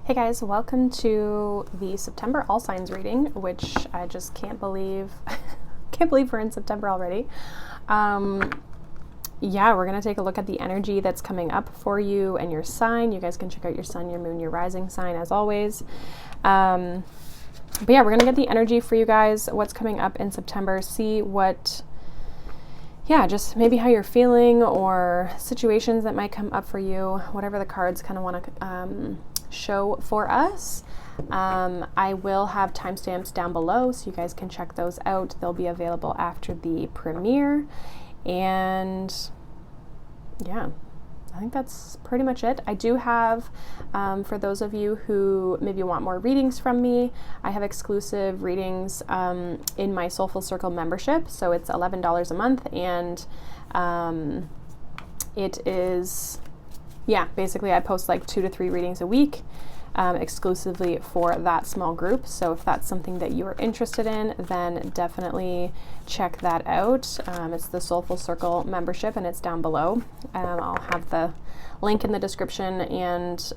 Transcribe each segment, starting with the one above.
Hey guys, welcome to the September All Signs reading, which I just can't believe, we're in September already. Yeah, we're going to take a look at the energy that's coming up for you and your sign. You guys can check out your sun, your moon, your rising sign as always. But yeah, we're going to get the energy for you guys, what's coming up in September, see what, just maybe how you're feeling or situations that might come up for you, whatever the cards kind of want to show for us. I will have timestamps down below so you guys can check those out. They'll be available after the premiere. And yeah, I think that's pretty much it. I do have, for those of you who maybe want more readings from me, I have exclusive readings in my Soulful Circle membership. So it's $11 a month, and it is, basically I post like 2 to 3 readings a week exclusively for that small group. So if that's something that you're interested in, then definitely check that out. It's the Soulful Circle membership, and it's down below. I'll have the link in the description and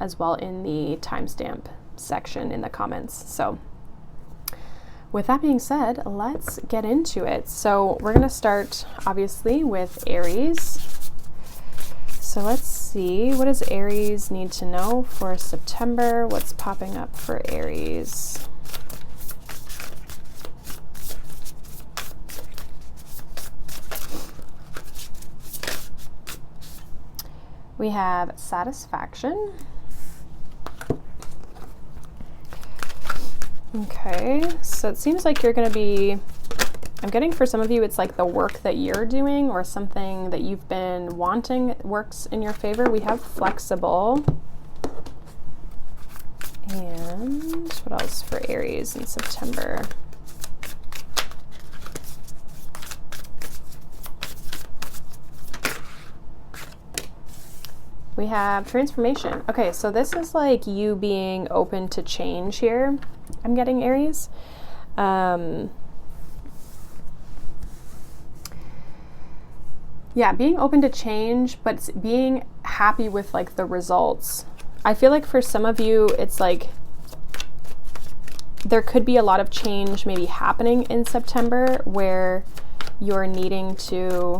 as well in the timestamp section in the comments. So with that being said, let's get into it. So we're going to start obviously with Aries. So let's see, what does Aries need to know for September? What's popping up for Aries? We have satisfaction. Okay, so it seems like you're going to be, I'm getting for some of you, it's like the work that you're doing or something that you've been wanting works in your favor. We have flexible. And what else for Aries in September? We have transformation. Okay, so this is like you being open to change here. I'm getting Aries. Yeah, being open to change, but being happy with like the results. I feel like for some of you, it's like there could be a lot of change maybe happening in September where you're needing to,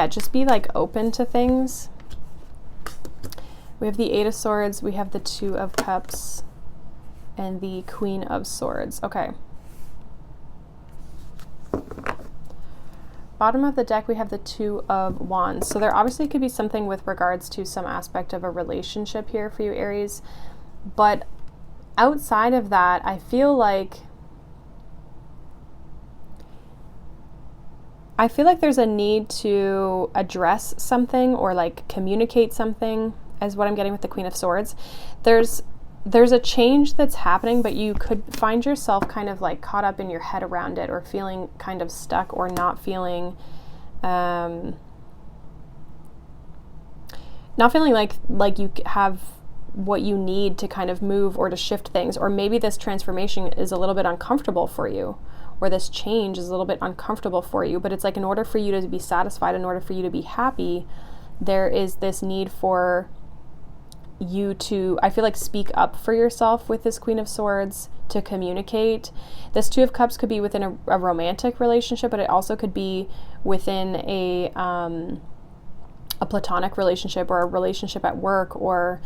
just be like open to things. We have the 8 of Swords, we have the 2 of Cups, and the Queen of Swords. Okay. Bottom of the deck, we have the 2 of Wands. So there obviously could be something with regards to some aspect of a relationship here for you, Aries. But outside of that, I feel like there's a need to address something or like communicate something, as what I'm getting with the Queen of Swords. There's a change that's happening, but you could find yourself kind of like caught up in your head around it, or feeling kind of stuck, or not feeling like you have what you need to kind of move or to shift things. Or maybe this transformation is a little bit uncomfortable for you, or this change is a little bit uncomfortable for you, but it's like in order for you to be satisfied, in order for you to be happy, there is this need for you to, I feel like, speak up for yourself with this Queen of Swords, to communicate. This 2 of Cups could be within a romantic relationship, but it also could be within a platonic relationship, or a relationship at work, or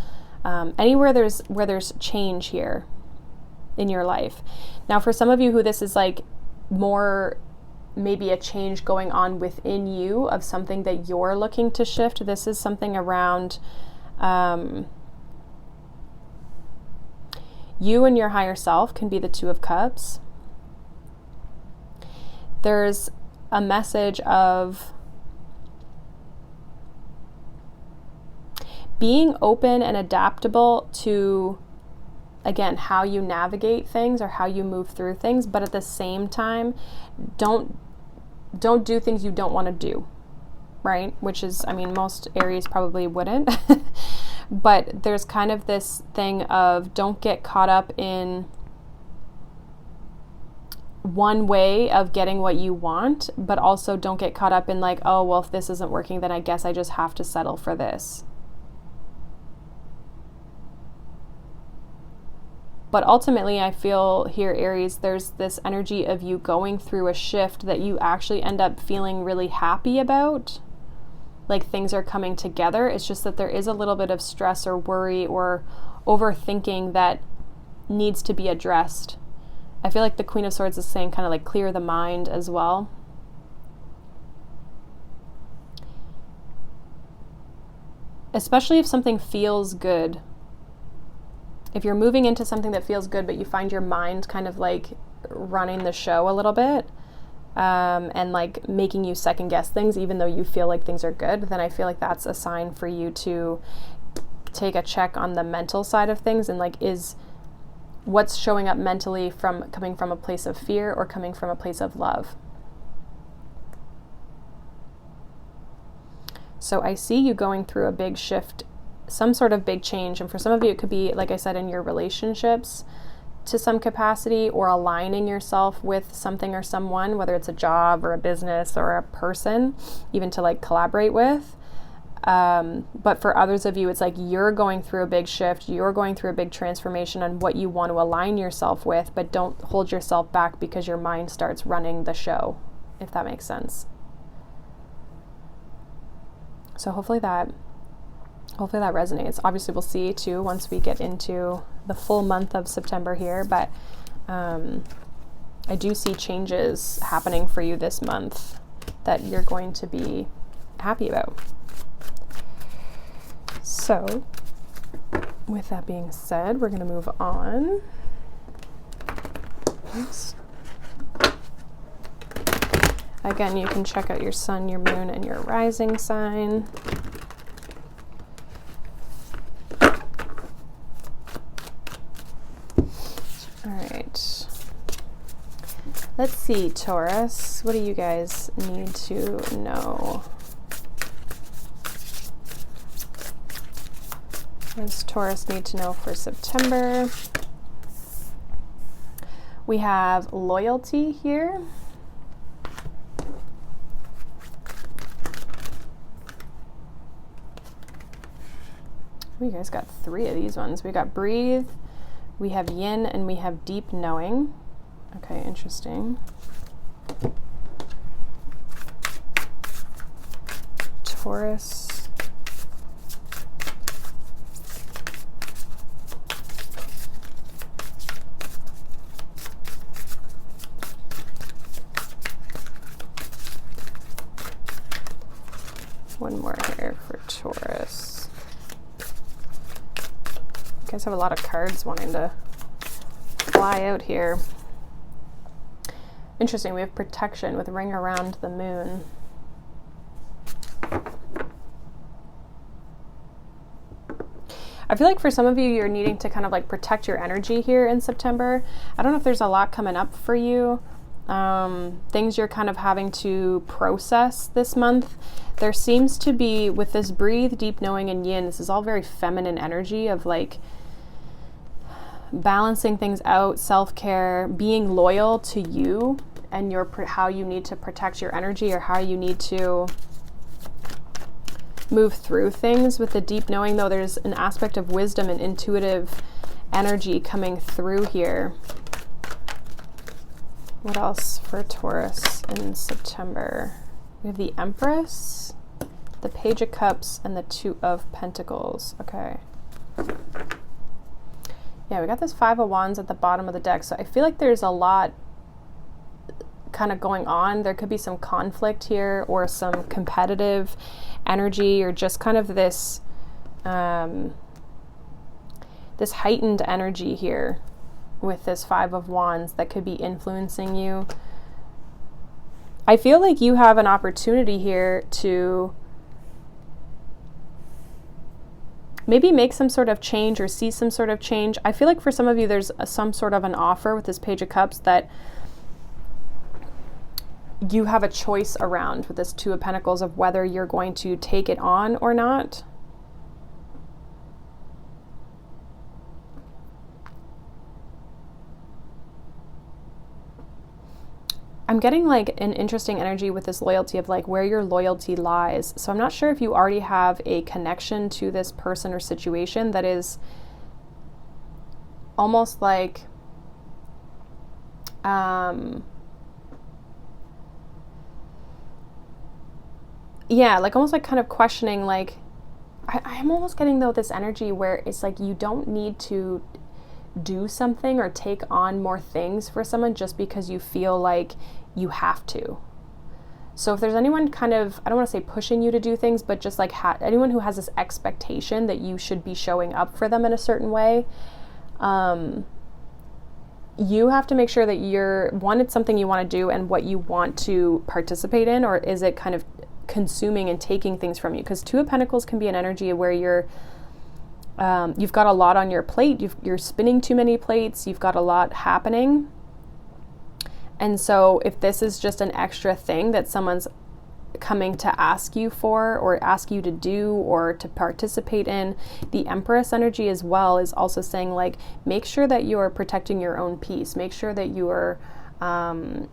anywhere where there's change here in your life. Now, for some of you who this is like more maybe a change going on within you of something that you're looking to shift, this is something around you and your higher self can be the 2 of Cups. There's a message of being open and adaptable to, again, how you navigate things or how you move through things, but at the same time, don't do things you don't want to do, right? Which is, I mean, most Aries probably wouldn't. But there's kind of this thing of don't get caught up in one way of getting what you want, but also don't get caught up in like, oh, well, if this isn't working, then I guess I just have to settle for this. But ultimately, I feel here, Aries, there's this energy of you going through a shift that you actually end up feeling really happy about. Like things are coming together. It's just that there is a little bit of stress or worry or overthinking that needs to be addressed. I feel like the Queen of Swords is saying kind of like clear the mind as well. Especially if something feels good. If you're moving into something that feels good, but you find your mind kind of like running the show a little bit, and like making you second guess things, even though you feel like things are good, then I feel like that's a sign for you to take a check on the mental side of things, and like, is what's showing up mentally coming from a place of fear or coming from a place of love? So I see you going through a big shift, some sort of big change. And for some of you, it could be, like I said, in your relationships to some capacity, or aligning yourself with something or someone, whether it's a job or a business or a person, even to like collaborate with. But for others of you, it's like you're going through a big shift, you're going through a big transformation on what you want to align yourself with, but don't hold yourself back because your mind starts running the show, if that makes sense. So hopefully that resonates. Obviously we'll see too once we get into the full month of September here, but I do see changes happening for you this month that you're going to be happy about. So with that being said, we're going to move on. Oops. Again, you can check out your sun, your moon, and your rising sign. All right. Let's see, Taurus. What do you guys need to know? What does Taurus need to know for September? We have loyalty here. You guys got 3 of these ones. We got breathe, we have yin, and we have deep knowing. Okay, interesting. Taurus. One more here for Taurus. You guys have a lot of cards wanting to fly out here. Interesting, we have protection with ring around the moon. I feel like for some of you, you're needing to kind of like protect your energy here in September. I don't know if there's a lot coming up for you. Things you're kind of having to process this month. There seems to be, with this breathe, deep knowing, and yin, this is all very feminine energy of like balancing things out, self-care, being loyal to you and your how you need to protect your energy, or how you need to move through things. With the deep knowing, though, there's an aspect of wisdom and intuitive energy coming through here. What else for Taurus in September? We have the Empress, the Page of Cups, and the Two of Pentacles. Okay. Yeah, we got this 5 of Wands at the bottom of the deck. So I feel like there's a lot kind of going on. There could be some conflict here, or some competitive energy, or just kind of this this heightened energy here with this 5 of Wands that could be influencing you. I feel like you have an opportunity here to maybe make some sort of change, or see some sort of change. I feel like for some of you, there's some sort of an offer with this Page of Cups that you have a choice around with this Two of Pentacles of whether you're going to take it on or not. I'm getting like an interesting energy with this loyalty of like where your loyalty lies. So I'm not sure if you already have a connection to this person or situation that is almost like, yeah, like almost like kind of questioning, like, I'm almost getting though this energy where it's like you don't need to do something or take on more things for someone just because you feel like you have to. So if there's anyone kind of, I don't want to say pushing you to do things, but just like anyone who has this expectation that you should be showing up for them in a certain way, you have to make sure that it's something you want to do and what you want to participate in, or is it kind of consuming and taking things from you? Because Two of Pentacles can be an energy where you've got a lot on your plate, you're spinning too many plates, you've got a lot happening. And so if this is just an extra thing that someone's coming to ask you for, or ask you to do, or to participate in, the Empress energy as well is also saying, like, make sure that you are protecting your own peace. Make sure that you are not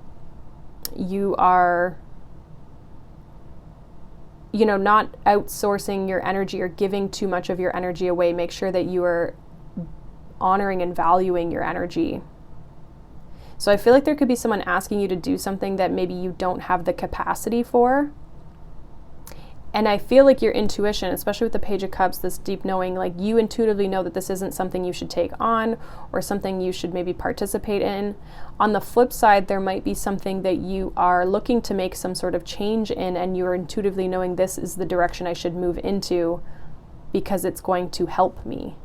outsourcing your energy or giving too much of your energy away. Make sure that you are honoring and valuing your energy. So I feel like there could be someone asking you to do something that maybe you don't have the capacity for. And I feel like your intuition, especially with the Page of Cups, this deep knowing, like you intuitively know that this isn't something you should take on or something you should maybe participate in. On the flip side, there might be something that you are looking to make some sort of change in, and you're intuitively knowing this is the direction I should move into because it's going to help me.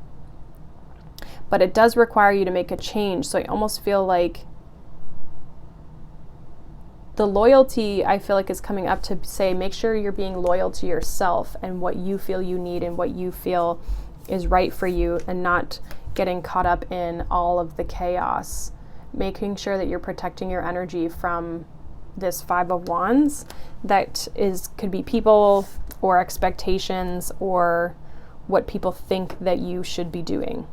But it does require you to make a change. So I almost feel like the loyalty, I feel like, is coming up to say, make sure you're being loyal to yourself and what you feel you need and what you feel is right for you, and not getting caught up in all of the chaos. Making sure that you're protecting your energy from this Five of Wands that could be people or expectations or what people think that you should be doing.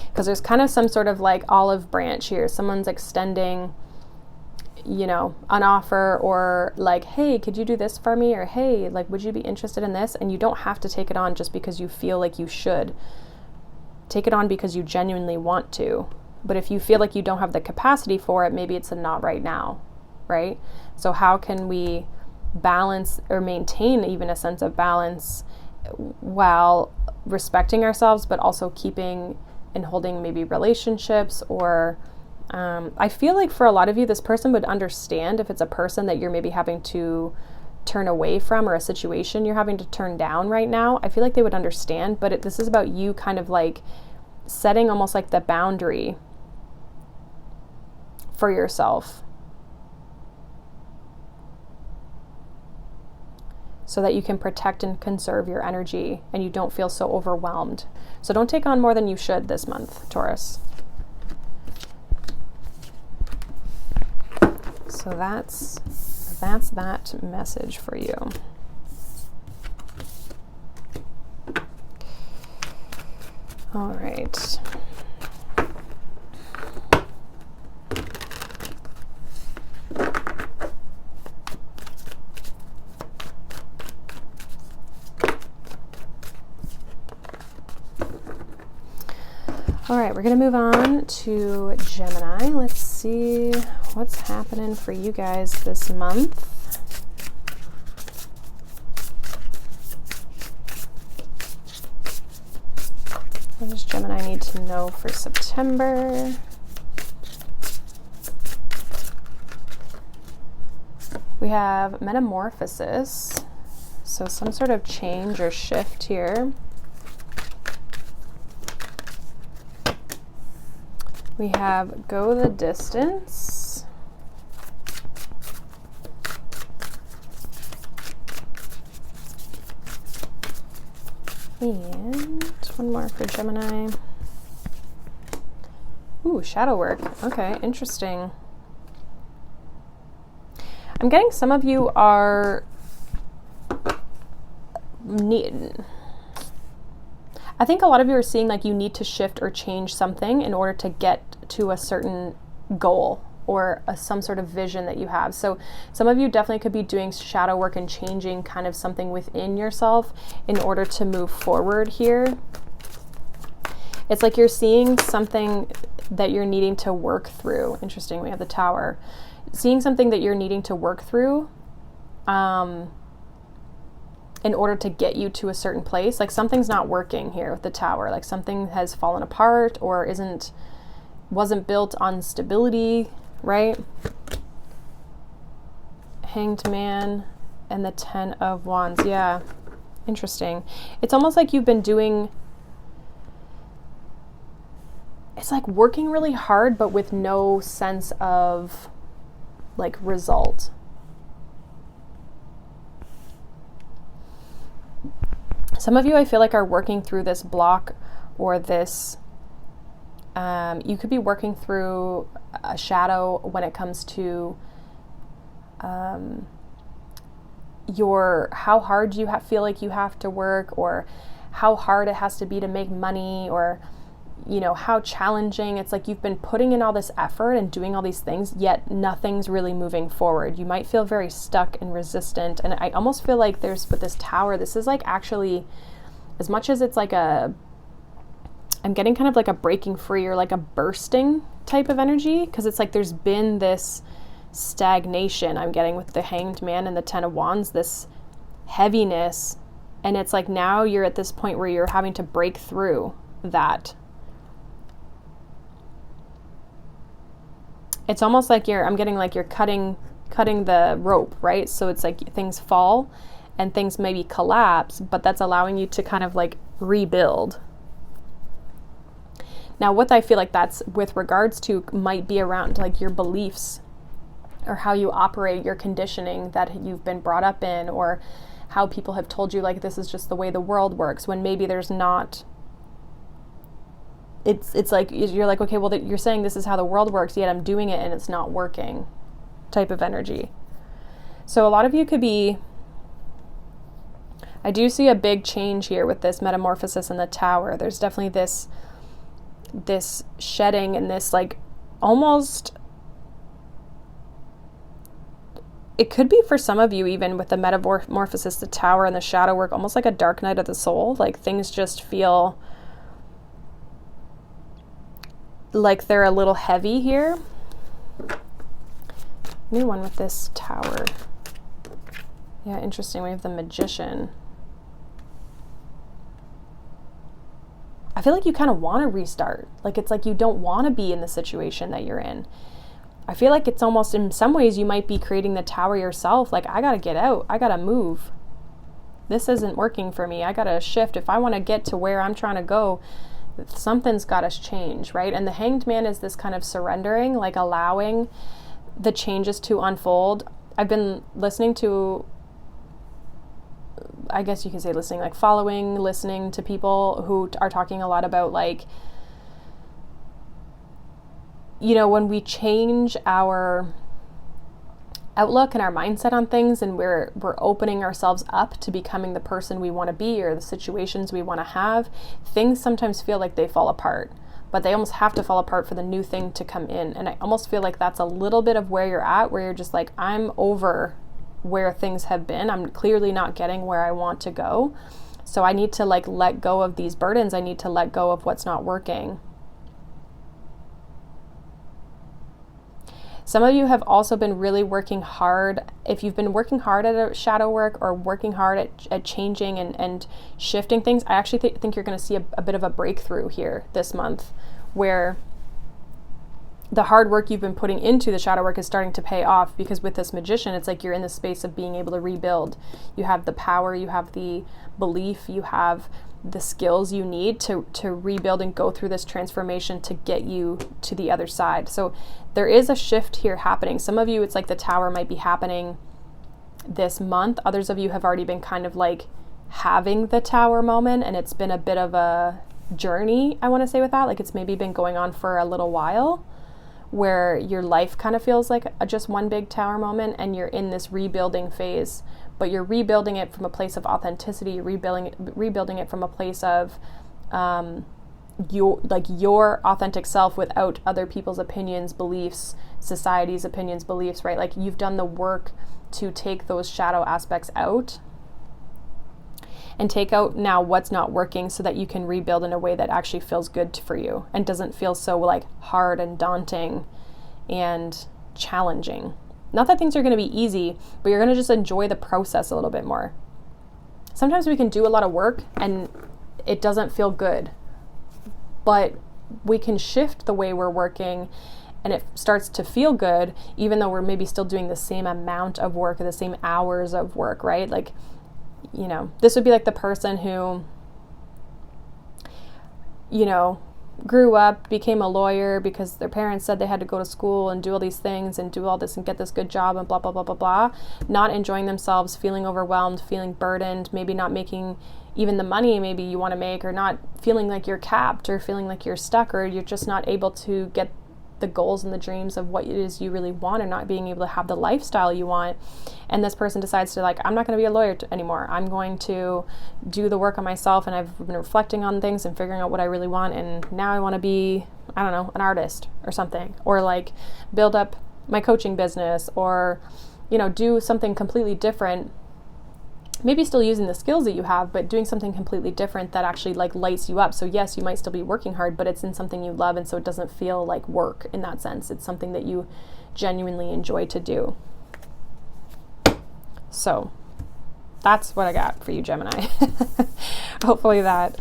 Because there's kind of some sort of like olive branch here. Someone's extending, an offer, or like, hey, could you do this for me? Or hey, like, would you be interested in this? And you don't have to take it on just because you feel like you should. Take it on because you genuinely want to. But if you feel like you don't have the capacity for it, maybe it's a not right now, right? So how can we balance or maintain even a sense of balance while respecting ourselves, but also keeping and holding maybe relationships, or I feel like for a lot of you, this person would understand if it's a person that you're maybe having to turn away from, or a situation you're having to turn down right now. I feel like they would understand, but this is about you kind of like setting almost like the boundary for yourself so that you can protect and conserve your energy and you don't feel so overwhelmed. So don't take on more than you should this month, Taurus. So that's that message for you. All right. All right, we're going to move on to Gemini. Let's see what's happening for you guys this month. What does Gemini need to know for September? We have Metamorphosis, so some sort of change or shift here. We have Go the Distance. And one more for Gemini. Ooh, shadow work. Okay, interesting. I'm getting some of you are I think a lot of you are seeing like you need to shift or change something in order to get to a certain goal or some sort of vision that you have. So some of you definitely could be doing shadow work and changing kind of something within yourself in order to move forward here. It's like you're seeing something that you're needing to work through. Interesting, we have the Tower. Seeing something that you're needing to work through in order to get you to a certain place. Like something's not working here with the Tower. Like something has fallen apart or wasn't built on stability, right? Hanged Man and the 10 of Wands. Yeah, interesting. It's almost like you've been doing, it's like working really hard, but with no sense of like result. Some of you, I feel like, are working through this block or this, you could be working through a shadow when it comes to how hard you feel like you have to work, or how hard it has to be to make money, or you know, how challenging. It's like you've been putting in all this effort and doing all these things, yet nothing's really moving forward. You might feel very stuck and resistant. And I almost feel like with this Tower, this is like actually, as much as it's like I'm getting kind of like a breaking free or like a bursting type of energy, because it's like there's been this stagnation I'm getting with the Hanged Man and the 10 of Wands, this heaviness. And it's like now you're at this point where you're having to break through that. It's almost like I'm getting like you're cutting the rope, right? So it's like things fall and things maybe collapse, but that's allowing you to kind of like rebuild. Now, what I feel like that's with regards to might be around like your beliefs or how you operate, your conditioning that you've been brought up in, or how people have told you like this is just the way the world works, when maybe there's not. It's like you're like, okay, well, you're saying this is how the world works, yet I'm doing it and it's not working type of energy. So a lot of you could be, I do see a big change here with this metamorphosis in the Tower. There's definitely this shedding and this like almost, it could be for some of you even with the metamorphosis, the Tower and the shadow work, almost like a dark night of the soul. Like things just feel like they're a little heavy here. New one with this Tower. Yeah, interesting. We have the Magician. I feel like you kind of want to restart. Like it's like you don't want to be in the situation that you're in. I feel like it's almost, in some ways, you might be creating the Tower yourself. Like, I got to get out. I got to move. This isn't working for me. I got to shift. If I want to get to where I'm trying to go, something's got to change, right? And the Hanged Man is this kind of surrendering, like allowing the changes to unfold. I've been listening to, I guess you can say listening, like listening to people who are talking a lot about like, you know, when we change our outlook and our mindset on things, and we're opening ourselves up to becoming the person we want to be or the situations we want to have, things sometimes feel like they fall apart, but they almost have to fall apart for the new thing to come in. And I almost feel like that's a little bit of where you're at, where you're just like, I'm over where things have been. I'm clearly not getting where I want to go. So I need to like let go of these burdens. I need to let go of what's not working. Some of you have also been really working hard. If you've been working hard at a shadow work or working hard at changing and shifting things, I actually think you're going to see a bit of a breakthrough here this month, where the hard work you've been putting into the shadow work is starting to pay off, because with this Magician, it's like you're in the space of being able to rebuild. You have the power, you have the belief, you have the skills you need to rebuild and go through this transformation to get you to the other side. So there is a shift here happening. Some of you, it's like the Tower might be happening this month. Others of you have already been kind of like having the Tower moment, and it's been a bit of a journey, I want to say, with that. Like it's maybe been going on for a little while, where your life kind of feels like just one big Tower moment, and you're in this rebuilding phase, but you're rebuilding it from a place of authenticity. You're rebuilding it from a place of your authentic self, without other people's opinions, beliefs, society's opinions, beliefs, right? Like you've done the work to take those shadow aspects out. and take out now what's not working so that you can rebuild in a way that actually feels good for you and doesn't feel so like hard and daunting and challenging. Not that things are going to be easy, but you're going to just enjoy the process a little bit more. Sometimes we can do a lot of work and it doesn't feel good, but we can shift the way we're working and it starts to feel good, even though we're maybe still doing the same amount of work or the same hours of work, right? Like, you know, this would be like the person who, you know, grew up, became a lawyer because their parents said they had to go to school and do all these things and do all this and get this good job and blah, blah, blah, blah, blah, not enjoying themselves, feeling overwhelmed, feeling burdened, maybe not making even the money maybe you want to make, or not feeling like you're capped or feeling like you're stuck, or you're just not able to get the goals and the dreams of what it is you really want, or not being able to have the lifestyle you want. And this person decides to like, I'm not going to be a lawyer anymore. I'm going to do the work on myself, and I've been reflecting on things and figuring out what I really want, and now I want to be, I don't know, an artist or something, or like build up my coaching business, or, you know, do something completely different. Maybe still using the skills that you have, but doing something completely different that actually like lights you up. So yes, you might still be working hard, but it's in something you love, and so it doesn't feel like work in that sense. It's something that you genuinely enjoy to do. So that's what I got for you, Gemini. Hopefully that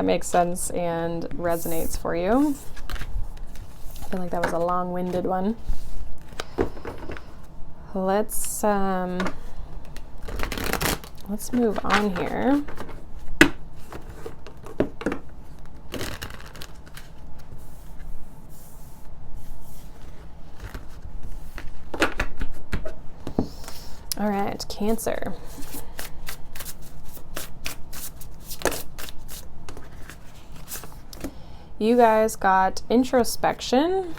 makes sense and resonates for you. I feel like that was a long-winded one. Let's move on here. All right, Cancer. You guys got introspection.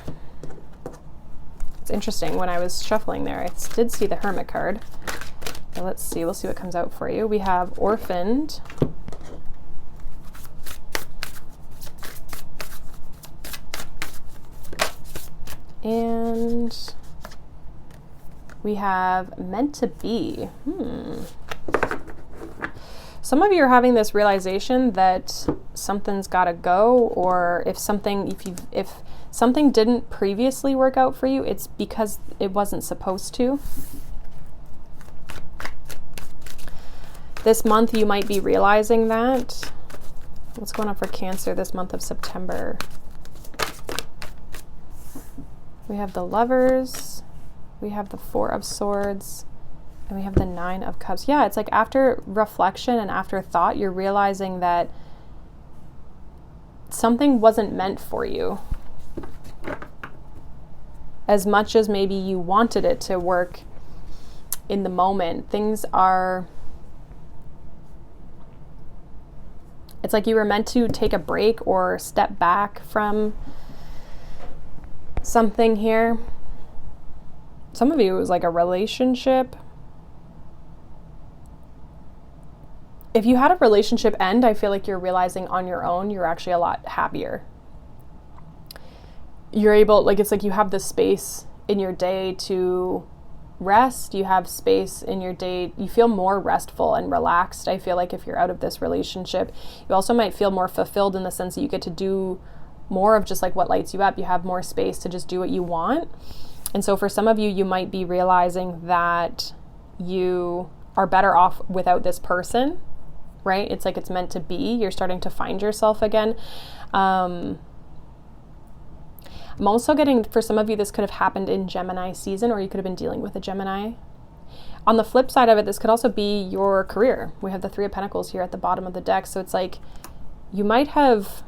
It's interesting, when I was shuffling there, I did see the Hermit card. So let's see, we'll see what comes out for you. We have orphaned. And we have meant to be. Some of you are having this realization that something's got to go, or if something didn't previously work out for you, it's because it wasn't supposed to. This month you might be realizing that. What's going on for Cancer this month of September? We have the Lovers, we have the Four of Swords, and we have the Nine of Cups. Yeah, it's like after reflection and after thought, you're realizing that something wasn't meant for you. As much as maybe you wanted it to work in the moment, it's like you were meant to take a break or step back from something here. Some of you, it was like a relationship. If you had a relationship end, I feel like you're realizing on your own, you're actually a lot happier. You're able, like, it's like you have the space in your day to rest. You have space in your day. You feel more restful and relaxed. I feel like if you're out of this relationship, you also might feel more fulfilled in the sense that you get to do more of just like what lights you up. You have more space to just do what you want. And so for some of you, you might be realizing that you are better off without this person, right? It's like it's meant to be. You're starting to find yourself again. I'm also getting, for some of you, this could have happened in Gemini season, or you could have been dealing with a Gemini. On the flip side of it, this could also be your career. We have the Three of Pentacles here at the bottom of the deck. So it's like you might have,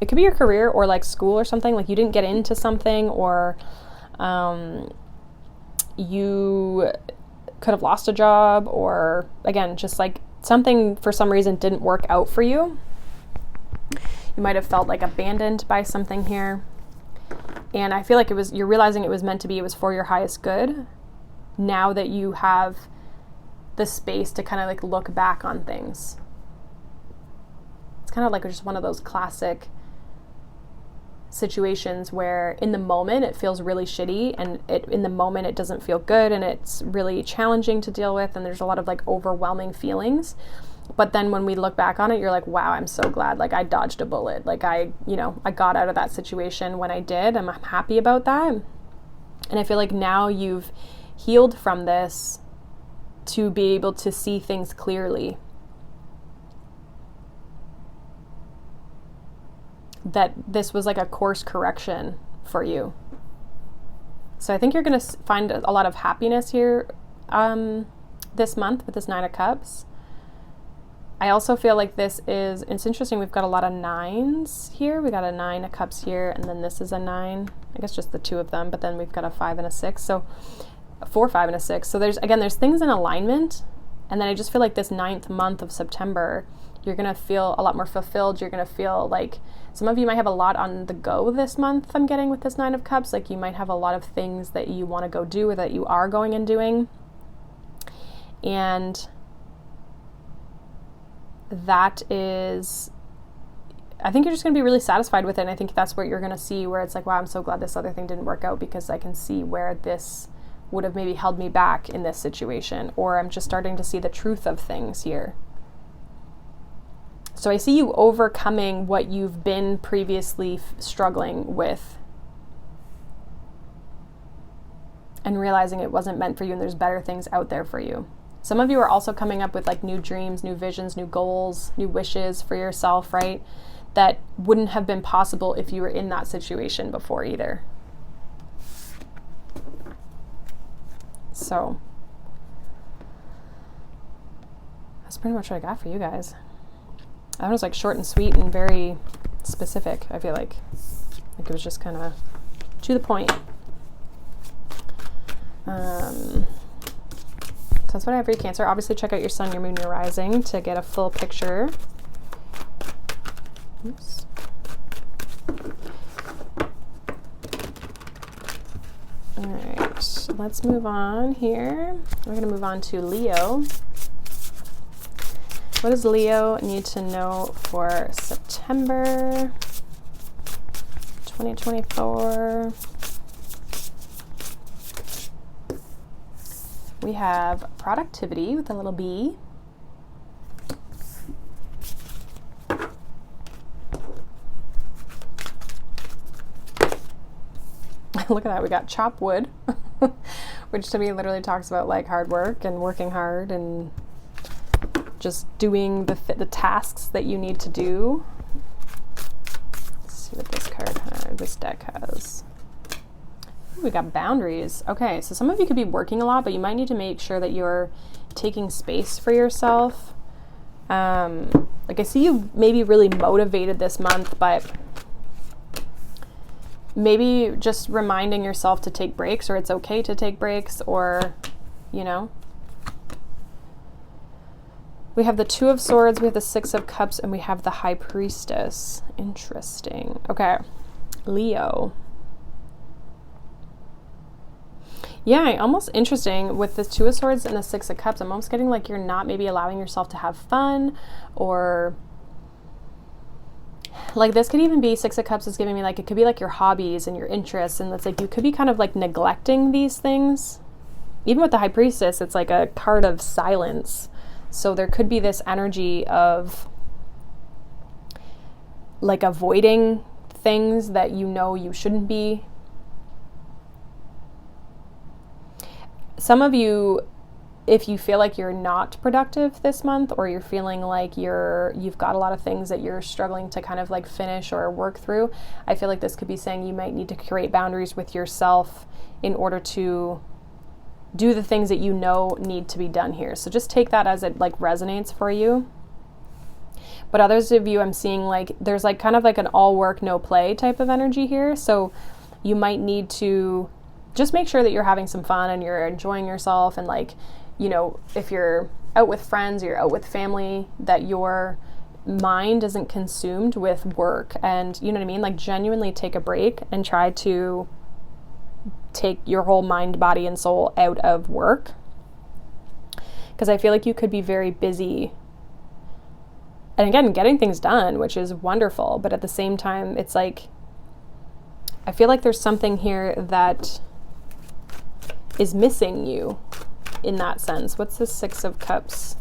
it could be your career or like school or something, like you didn't get into something, or you could have lost a job, or again, just like something for some reason didn't work out for you. You might have felt like abandoned by something here. And I feel like you're realizing it was meant to be, it was for your highest good. Now that you have the space to kind of like look back on things. It's kind of like just one of those classic situations where in the moment it feels really shitty, and in the moment it doesn't feel good, and it's really challenging to deal with, and there's a lot of like overwhelming feelings. But then when we look back on it, you're like, wow, I'm so glad, like I dodged a bullet, like I got out of that situation when I did. I'm happy about that. And I feel like now you've healed from this to be able to see things clearly. That this was like a course correction for you. So I think you're going to find a lot of happiness here this month with this 9 of Cups. I also feel like it's interesting, we've got a lot of 9s here. We got a 9 of Cups here, and then this is a 9. I guess just the 2 of them, but then we've got a 5 and a 6. So 4, 5, and a 6. So there's things in alignment. And then I just feel like this 9th month of September, you're going to feel a lot more fulfilled. You're going to feel like some of you might have a lot on the go this month, I'm getting with this 9 of Cups. Like you might have a lot of things that you want to go do, or that you are going and doing. And that is, I think you're just going to be really satisfied with it. And I think that's what you're going to see, where it's like, wow, I'm so glad this other thing didn't work out, because I can see where this would have maybe held me back in this situation, or I'm just starting to see the truth of things here. So I see you overcoming what you've been previously struggling with, and realizing it wasn't meant for you, and there's better things out there for you. Some of you are also coming up with like new dreams, new visions, new goals, new wishes for yourself, right? That wouldn't have been possible if you were in that situation before either. So that's pretty much what I got for you guys. That was like short and sweet and very specific. I feel like it was just kind of to the point. So that's what I have for you, Cancer. Obviously check out your sun, your moon, your rising to get a full picture. Oops. All right, let's move on here. We're going to move on to Leo. What does Leo need to know for September 2024? We have productivity with a little b. Look at that, we got chop wood, which to me literally talks about like hard work and working hard and just doing the tasks that you need to do. Let's see what this deck has. We got boundaries. Okay, so some of you could be working a lot, but you might need to make sure that you're taking space for yourself. Like I see you maybe really motivated this month, but maybe just reminding yourself to take breaks, or it's okay to take breaks, or, you know. We have the 2 of Swords, we have the 6 of Cups, and we have the High Priestess. Interesting. Okay, Leo. Yeah, almost interesting with the 2 of Swords and the 6 of Cups. I'm almost getting like you're not maybe allowing yourself to have fun, or like this could even be 6 of Cups is giving me like, it could be like your hobbies and your interests, and it's like you could be kind of like neglecting these things. Even with the High Priestess, it's like a card of silence. So there could be this energy of like avoiding things that you know you shouldn't be. Some of you, if you feel like you're not productive this month, or you're feeling like you've got a lot of things that you're struggling to kind of like finish or work through, I feel like this could be saying you might need to create boundaries with yourself in order to do the things that you know need to be done here. So just take that as it like resonates for you. But others of you, I'm seeing like there's like kind of like an all work, no play type of energy here. So you might need to just make sure that you're having some fun and you're enjoying yourself, and like, you know, if you're out with friends or you're out with family, that your mind isn't consumed with work. And you know what I mean? Like genuinely take a break and try to take your whole mind, body, and soul out of work. Because I feel like you could be very busy. And again, getting things done, which is wonderful. But at the same time, it's like I feel like there's something here that is missing you in that sense. What's the Six of Cups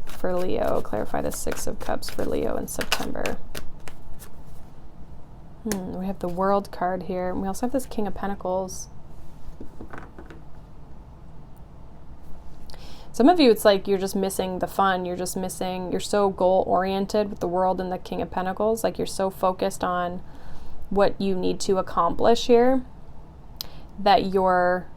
for Leo? Clarify the Six of Cups for Leo in September. We have the World card here. And we also have this King of Pentacles. Some of you, it's like you're just missing the fun. You're just missing, you're so goal-oriented with the World and the King of Pentacles. Like you're so focused on what you need to accomplish here that you're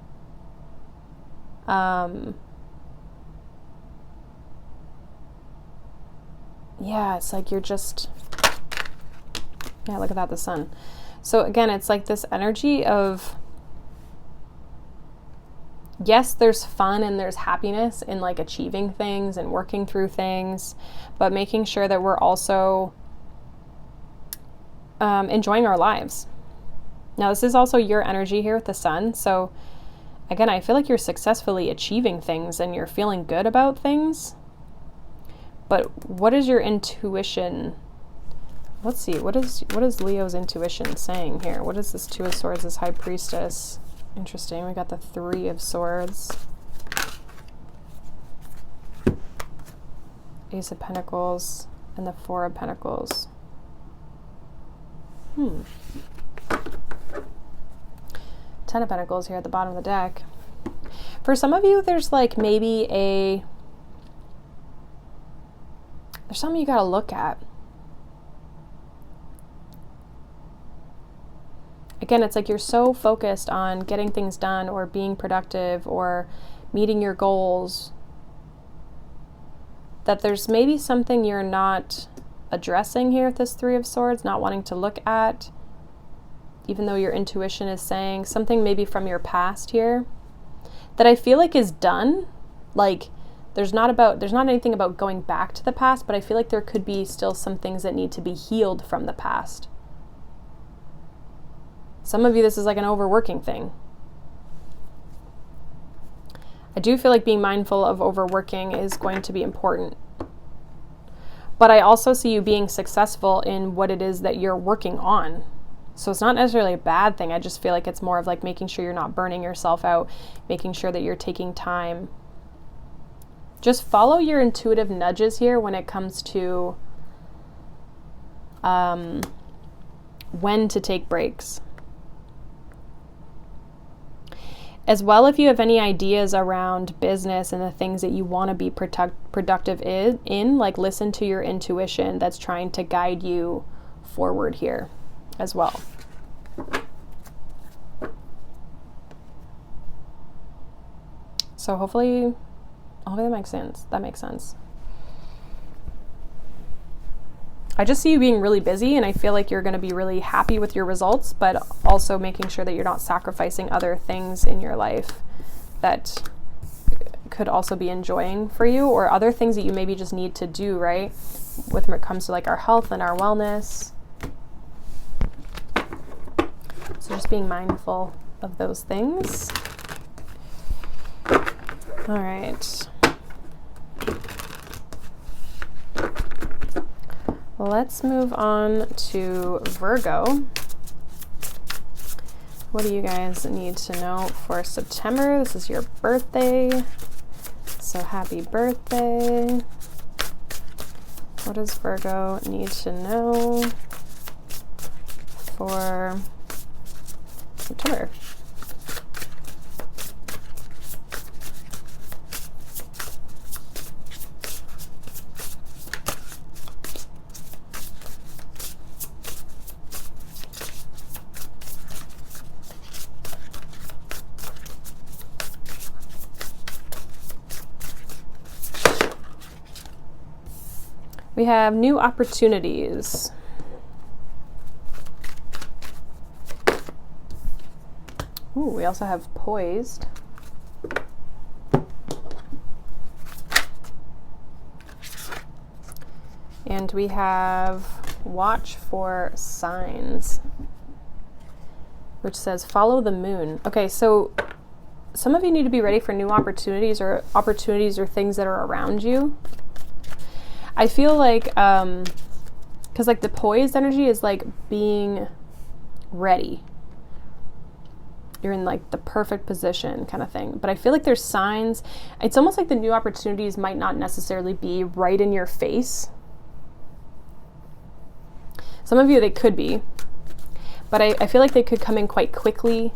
yeah, it's like you're just, yeah, look at that, the Sun. So again, it's like this energy of, yes, there's fun and there's happiness in like achieving things and working through things, but making sure that we're also enjoying our lives. Now, this is also your energy here with the Sun. So again, I feel like you're successfully achieving things and you're feeling good about things. But what is your intuition? Let's see, what is Leo's intuition saying here? What is this Two of Swords, this High Priestess? Interesting. We got the Three of Swords. Ace of Pentacles and the Four of Pentacles. Ten of Pentacles here at the bottom of the deck. For some of you, there's like maybe there's something you got to look at. Again, it's like you're so focused on getting things done or being productive or meeting your goals that there's maybe something you're not addressing here with this Three of Swords, not wanting to look at, even though your intuition is saying something maybe from your past here that I feel like is done. Like there's not anything about going back to the past, but I feel like there could be still some things that need to be healed from the past. Some of you, this is like an overworking thing. I do feel like being mindful of overworking is going to be important. But I also see you being successful in what it is that you're working on. So it's not necessarily a bad thing. I just feel like it's more of like making sure you're not burning yourself out, making sure that you're taking time. Just follow your intuitive nudges here when it comes to when to take breaks. As well, if you have any ideas around business and the things that you want to be productive in, like listen to your intuition that's trying to guide you forward here as well. So hopefully that makes sense. That makes sense. I just see you being really busy, and I feel like you're going to be really happy with your results, but also making sure that you're not sacrificing other things in your life that could also be enjoying for you, or other things that you maybe just need to do, right? When it comes to like our health and our wellness. So just being mindful of those things. All right. Let's move on to Virgo. What do you guys need to know for September? This is your birthday. So happy birthday. What does Virgo need to know for September? We have new opportunities. Ooh, we also have poised. And we have watch for signs, which says follow the moon. Okay, so some of you need to be ready for new opportunities or things that are around you. I feel like, because like the poised energy is like being ready. You're in like the perfect position kind of thing. But I feel like there's signs. It's almost like the new opportunities might not necessarily be right in your face. Some of you, they could be. But I feel like they could come in quite quickly,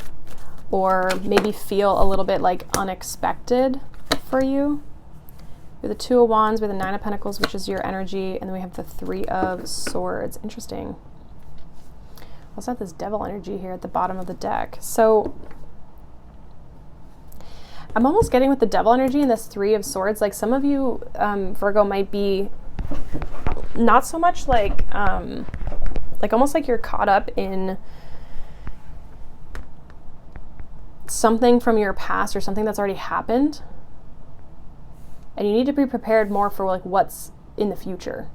or maybe feel a little bit like unexpected for you. We have the Two of Wands, we have the Nine of Pentacles, which is your energy, and then we have the Three of Swords. Interesting. Also have this Devil energy here at the bottom of the deck. So I'm almost getting with the Devil energy and this Three of Swords, like some of you, Virgo, might be not so much like almost like you're caught up in something from your past or something that's already happened. And you need to be prepared more for like what's in the future.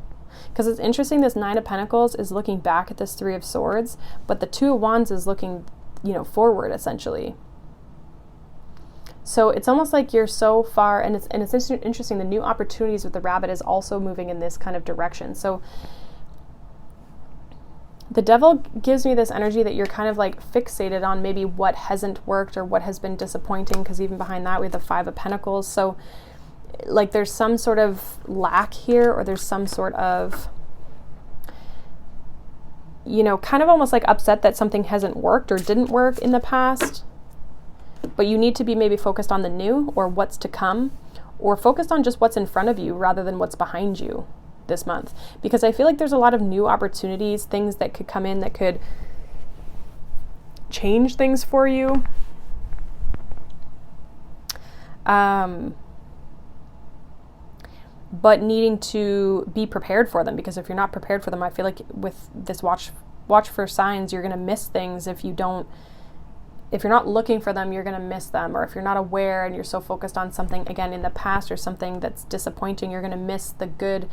Because it's interesting, this Nine of Pentacles is looking back at this Three of Swords, but the Two of Wands is looking, you know, forward essentially. So it's almost like you're so far, and it's interesting, the new opportunities with the Rabbit is also moving in this kind of direction. So the Devil gives me this energy that you're kind of like fixated on maybe what hasn't worked or what has been disappointing, because even behind that we have the Five of Pentacles. So like there's some sort of lack here, or there's some sort of, you know, kind of almost like upset that something hasn't worked or didn't work in the past. But you need to be maybe focused on the new or what's to come, or focused on just what's in front of you rather than what's behind you this month. Because I feel like there's a lot of new opportunities, things that could come in that could change things for you. But needing to be prepared for them, because if you're not prepared for them, I feel like with this watch for signs, you're going to miss things if you're not looking for them, you're going to miss them. Or if you're not aware and you're so focused on something, again, in the past or something that's disappointing, you're going to miss the good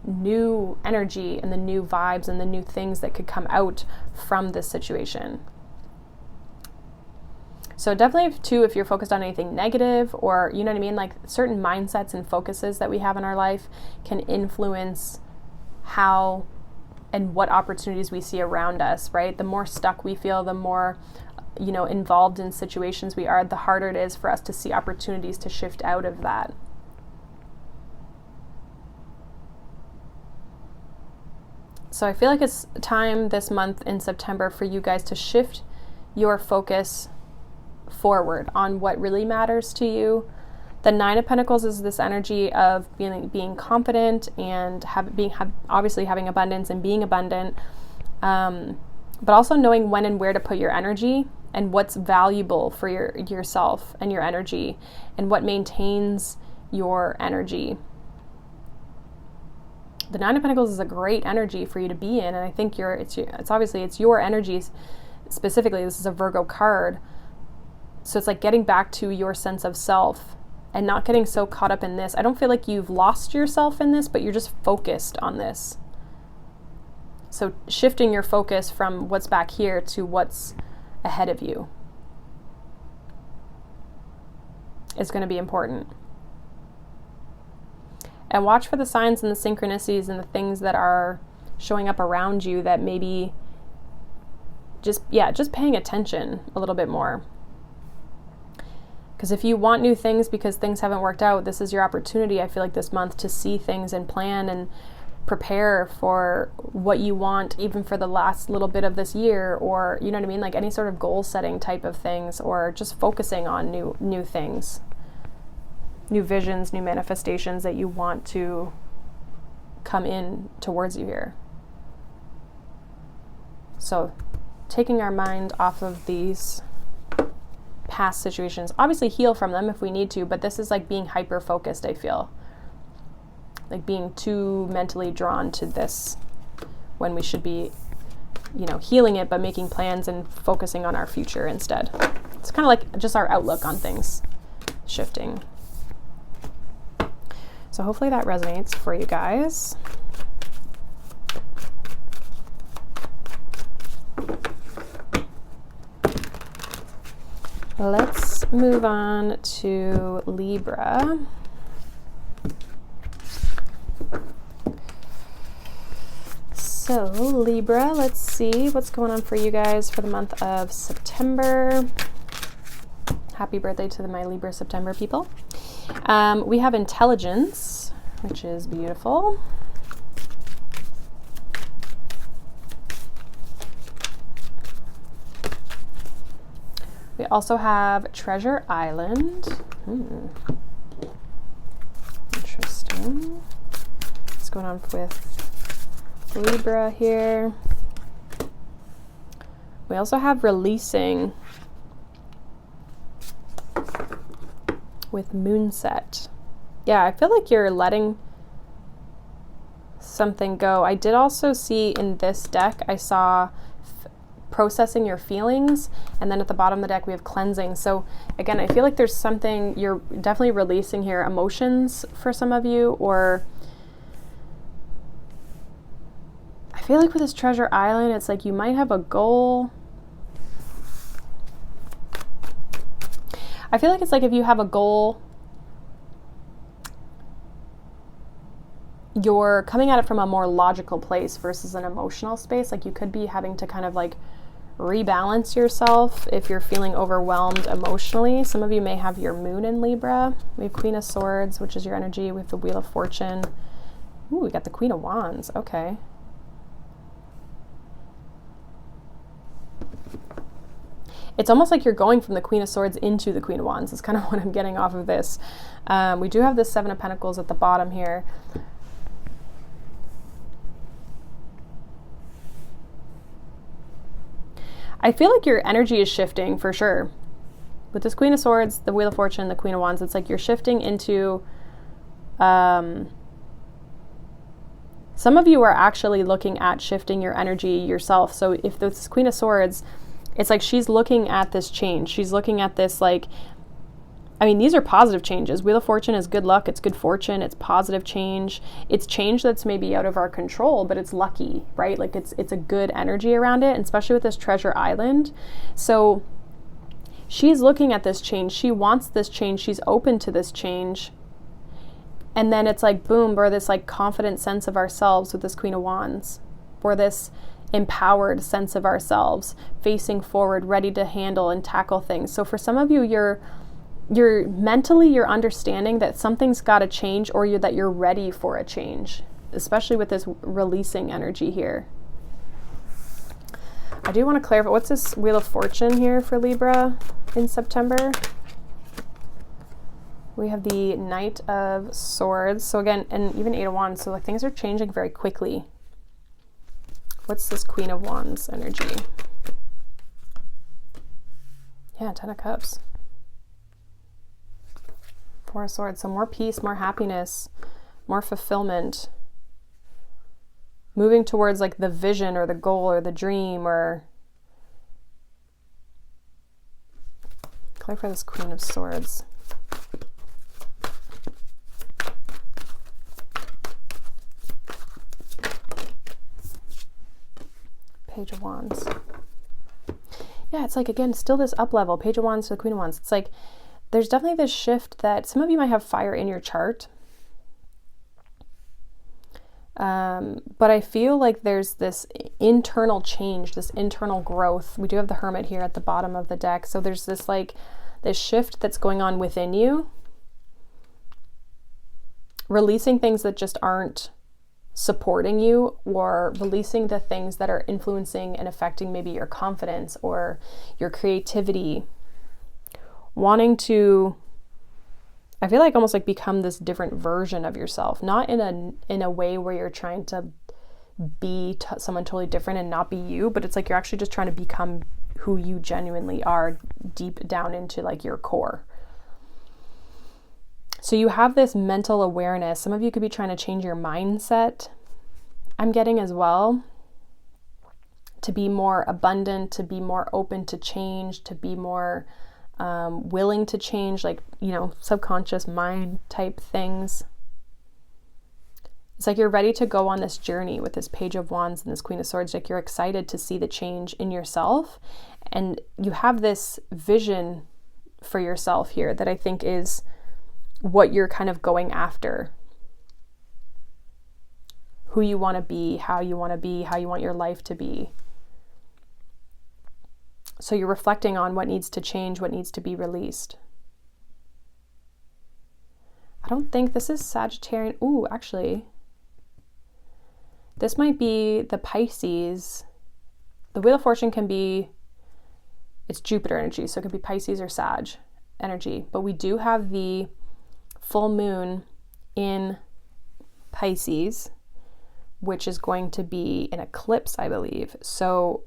new energy and the new vibes and the new things that could come out from this situation. So definitely too, if you're focused on anything negative, or, you know what I mean, like certain mindsets and focuses that we have in our life can influence how and what opportunities we see around us, right? The more stuck we feel, the more, you know, involved in situations we are, the harder it is for us to see opportunities to shift out of that. So I feel like it's time this month in September for you guys to shift your focus forward on what really matters to you. The Nine of Pentacles is this energy of being confident and obviously having abundance and being abundant, but also knowing when and where to put your energy and what's valuable for yourself and your energy, and what maintains your energy. The Nine of Pentacles is a great energy for you to be in, and I think it's obviously your energies specifically. This is a Virgo card. So it's like getting back to your sense of self and not getting so caught up in this. I don't feel like you've lost yourself in this, but you're just focused on this. So shifting your focus from what's back here to what's ahead of you is going to be important. And watch for the signs and the synchronicities and the things that are showing up around you that maybe just paying attention a little bit more. Because if you want new things because things haven't worked out, this is your opportunity, I feel like, this month to see things and plan and prepare for what you want, even for the last little bit of this year, or, you know what I mean, like any sort of goal setting type of things, or just focusing on new things, new visions, new manifestations that you want to come in towards you here. So taking our mind off of these past situations, obviously heal from them if we need to, but this is like being hyper focused. I feel like being too mentally drawn to this when we should be, you know, healing it, but making plans and focusing on our future instead. It's kind of like just our outlook on things shifting. So hopefully that resonates for you guys. Let's move on to Libra. So Libra, let's see what's going on for you guys for the month of September. Happy birthday to my Libra September people. We have intelligence, which is beautiful. We also have Treasure Island. Interesting. What's going on with Libra here? We also have Releasing with Moonset. Yeah, I feel like you're letting something go. I did also see in this deck, I saw processing your feelings, and then at the bottom of the deck we have cleansing. So again, I feel like there's something you're definitely releasing here, emotions for some of you, or I feel like with this Treasure Island, it's like you might have a goal. I feel like it's like if you have a goal, you're coming at it from a more logical place versus an emotional space. Like you could be having to kind of like rebalance yourself if you're feeling overwhelmed emotionally. Some of you may have your moon in Libra. We have Queen of Swords, which is your energy. We have the Wheel of Fortune. Ooh, we got the Queen of Wands. Okay. It's almost like you're going from the Queen of Swords into the Queen of Wands. That's kind of what I'm getting off of this. We do have the Seven of Pentacles at the bottom here. I feel like your energy is shifting for sure. With this Queen of Swords, the Wheel of Fortune, the Queen of Wands, it's like you're shifting into... some of you are actually looking at shifting your energy yourself. So if this Queen of Swords, it's like she's looking at this change. She's looking at this like... I mean, these are positive changes. Wheel of Fortune is good luck, it's good fortune, it's positive change. It's change that's maybe out of our control, but it's lucky, right? Like it's a good energy around it, and especially with this Treasure Island. So she's looking at this change. She wants this change. She's open to this change. And then it's like, boom, or this like confident sense of ourselves with this Queen of Wands, or this empowered sense of ourselves, facing forward, ready to handle and tackle things. So for some of you, you're mentally, you're understanding that something's got to change, or that you're ready for a change, especially with this releasing energy here. I do want to clarify, what's this Wheel of Fortune here for Libra in September? We have the Knight of Swords. So again, and even Eight of Wands. So like things are changing very quickly. What's this Queen of Wands energy? Yeah, Ten of Cups. Four of Swords. So more peace, more happiness, more fulfillment. Moving towards like the vision or the goal or the dream, or clarify this Queen of Swords. Page of Wands. Yeah, it's like, again, still this up level. Page of Wands to the Queen of Wands. It's like there's definitely this shift that some of you might have fire in your chart. But I feel like there's this internal change, this internal growth. We do have the Hermit here at the bottom of the deck. So there's this like this shift that's going on within you. Releasing things that just aren't supporting you, or releasing the things that are influencing and affecting maybe your confidence or your creativity. Wanting to, I feel like almost like become this different version of yourself, not in a way where you're trying to be someone totally different and not be you, but it's like you're actually just trying to become who you genuinely are deep down into like your core. So you have this mental awareness. Some of you could be trying to change your mindset, I'm getting as well, to be more abundant, to be more open to change, to be more willing to change, like, you know, subconscious mind type things. It's like you're ready to go on this journey with this Page of Wands and this Queen of Swords. Like you're excited to see the change in yourself, and you have this vision for yourself here that I think is what you're kind of going after. Who you want to be, how you want to be, how you want your life to be. So you're reflecting on what needs to change, what needs to be released. I don't think this is Sagittarian. Ooh, actually, this might be the Pisces. The Wheel of Fortune can be, it's Jupiter energy, so it could be Pisces or Sag energy. But we do have the full moon in Pisces, which is going to be an eclipse, I believe. So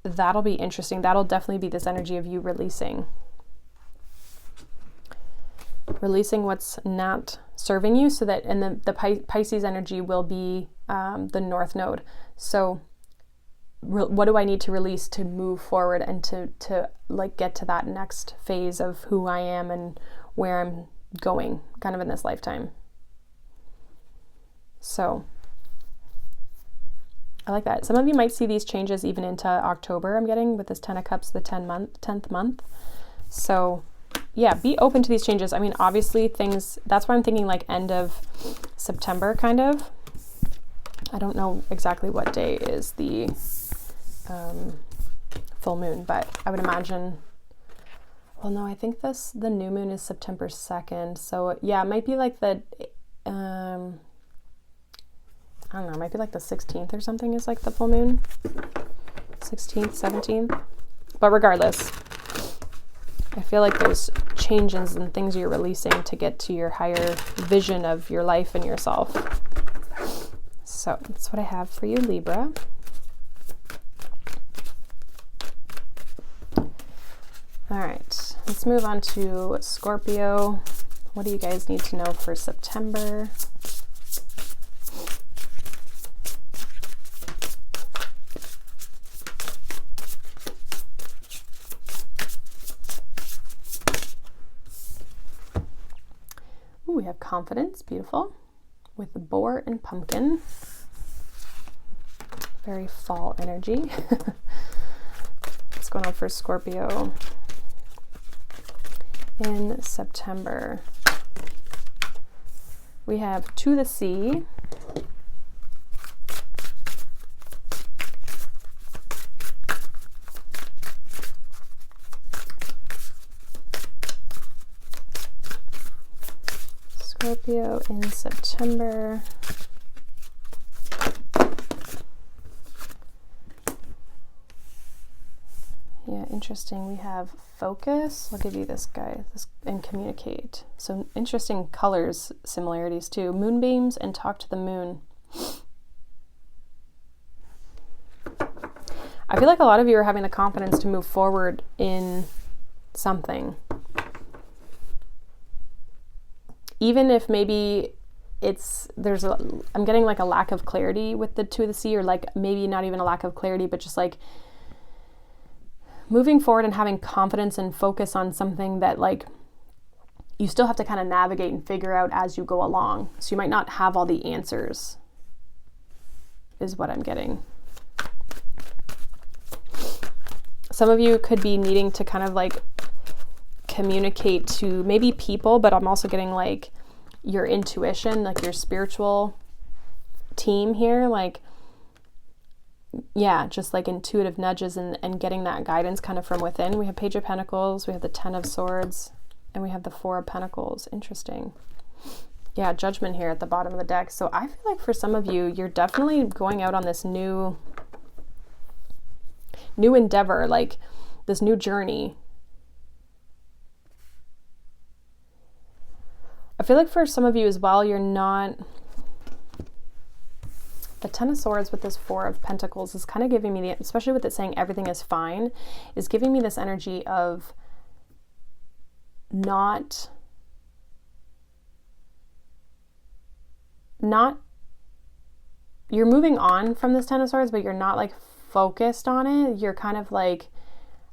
that'll be interesting. That'll definitely be this energy of you releasing what's not serving you, so that, and the Pisces energy will be the North Node. So what do I need to release to move forward and to like get to that next phase of who I am and where I'm going kind of in this lifetime. So I like that. Some of you might see these changes even into October, I'm getting, with this 10 of Cups, the 10th month. So yeah, be open to these changes. I mean, obviously things, that's why I'm thinking like end of September kind of. I don't know exactly what day is the full moon, but I would imagine, well, no, I think the new moon is September 2nd. So yeah, it might be like the, I don't know, it might be like the 16th or something is like the full moon. 16th, 17th. But regardless, I feel like there's changes and things you're releasing to get to your higher vision of your life and yourself. So that's what I have for you, Libra. All right, let's move on to Scorpio. What do you guys need to know for September? Ooh, we have confidence, beautiful, with the boar and pumpkin. Very fall energy. What's going on for Scorpio in September? We have To the Sea. Scorpio in September. Yeah, interesting. We have focus. I'll give you this guy, and communicate. So interesting colors similarities too. Moonbeams and talk to the moon. I feel like a lot of you are having the confidence to move forward in something. Even if maybe I'm getting like a lack of clarity with the To the Sea, or like maybe not even a lack of clarity, but just like moving forward and having confidence and focus on something that like you still have to kind of navigate and figure out as you go along. So you might not have all the answers, is what I'm getting. Some of you could be needing to kind of like communicate to maybe people, but I'm also getting like your intuition, like your spiritual team here, like, yeah, just like intuitive nudges and getting that guidance kind of from within. We have Page of Pentacles, we have the 10 of Swords, and we have the 4 of Pentacles. Interesting. Yeah, Judgment here at the bottom of the deck. So I feel like for some of you, you're definitely going out on this new endeavor, like this new journey. I feel like for some of you as well, you're not... The 10 of Swords with this 4 of Pentacles is kind of giving me especially with it saying everything is fine, is giving me this energy of not you're moving on from this 10 of Swords, but you're not like focused on it. You're kind of like,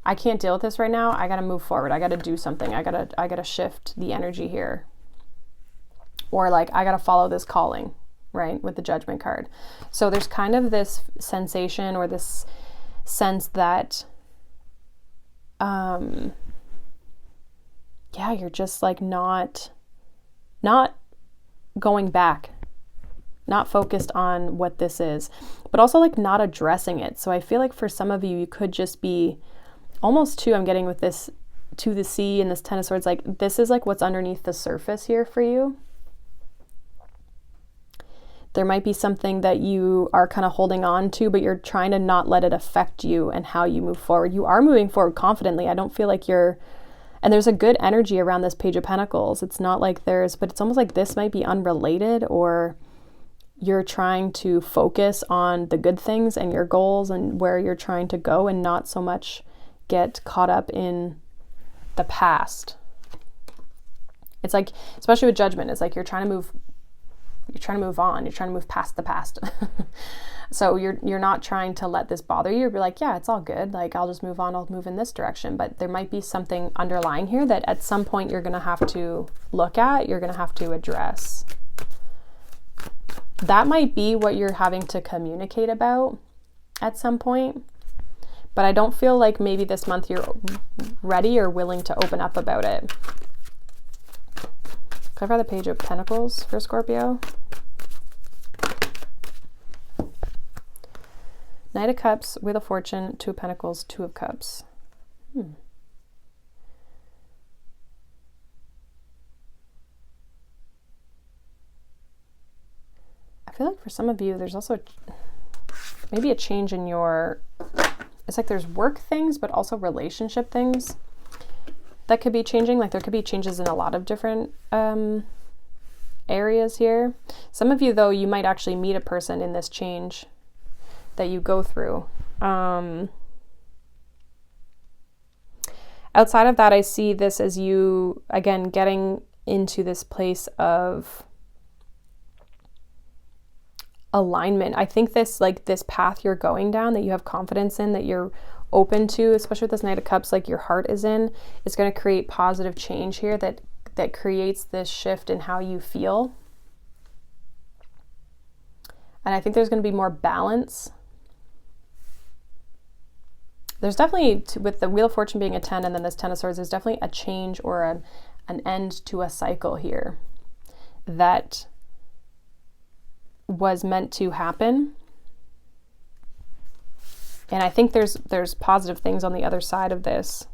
I can't deal with this right now. I got to move forward. I got to do something. I got to shift the energy here. Or like, I got to follow this calling, right? With the Judgment card. So there's kind of this sensation or this sense that, yeah, you're just like not going back. not focused on what this is, but also like not addressing it. So I feel like for some of you, you could just be almost too, I'm getting with this to the sea and this Ten of Swords, like this is like what's underneath the surface here for you. There might be something that you are kind of holding on to, but you're trying to not let it affect you and how you move forward. You are moving forward confidently. I don't feel like you're, and there's a good energy around this Page of Pentacles. It's not like there's, but it's almost like this might be unrelated, or you're trying to focus on the good things and your goals and where you're trying to go, and not so much get caught up in the past. It's like, especially with Judgment, it's like you're trying to move on. You're trying to move past the past. So you're not trying to let this bother you. You're like, yeah, it's all good. Like, I'll just move on. I'll move in this direction. But there might be something underlying here that at some point you're going to have to look at. You're going to have to address. That might be what you're having to communicate about at some point. But I don't feel like maybe this month you're ready or willing to open up about it. Cover the Page of Pentacles for Scorpio. Knight of Cups, Wheel of Fortune, Two of Pentacles, Two of Cups. I feel like for some of you, there's also maybe a change in your, it's like there's work things, but also relationship things that could be changing. Like there could be changes in a lot of different areas here. Some of you, though, you might actually meet a person in this change that you go through. Outside of that, I see this as you, again, getting into this place of alignment. I think this, like this path you're going down, that you have confidence in, that you're open to, especially with this Knight of Cups, like your heart is in, is going to create positive change here that creates this shift in how you feel. And I think there's going to be more balance. There's definitely, with the Wheel of Fortune being a 10 and then this Ten of Swords, there's definitely a change or an end to a cycle here that was meant to happen. And I think there's positive things on the other side of this,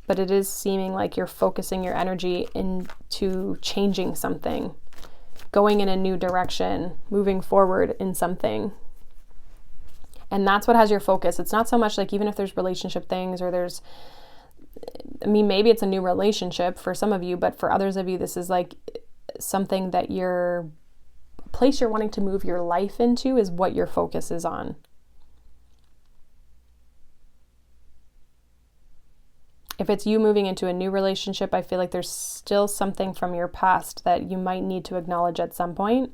but it is seeming like you're focusing your energy into changing something, going in a new direction, moving forward in something. And that's what has your focus. It's not so much like, even if there's relationship things or there's, I mean, maybe it's a new relationship for some of you, but for others of you, this is like something that place you're wanting to move your life into is what your focus is on. If it's you moving into a new relationship, I feel like there's still something from your past that you might need to acknowledge at some point,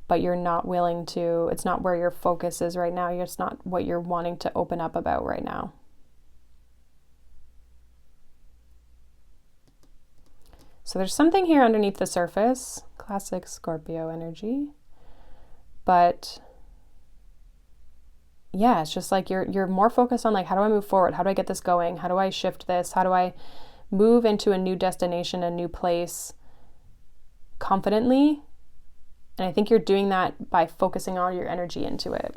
but you're not willing to, it's not where your focus is right now. It's not what you're wanting to open up about right now. So there's something here underneath the surface, classic Scorpio energy, but yeah, it's just like you're more focused on like, how do I move forward? How do I get this going? How do I shift this? How do I move into a new destination, a new place confidently? And I think you're doing that by focusing all your energy into it.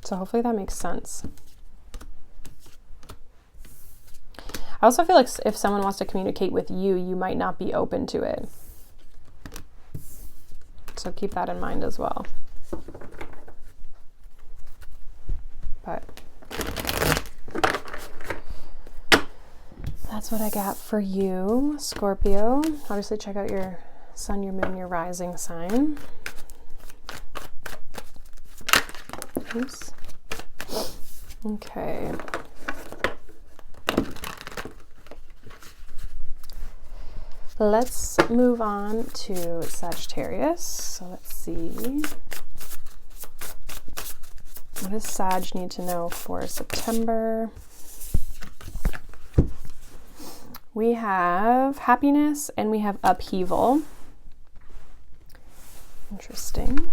So hopefully that makes sense. I also feel like if someone wants to communicate with you, you might not be open to it. So keep that in mind as well. But that's what I got for you, Scorpio. Obviously check out your sun, your moon, your rising sign. Oops. Okay. Let's move on to Sagittarius. So let's see. What does Sag need to know for September? We have happiness and we have upheaval. Interesting.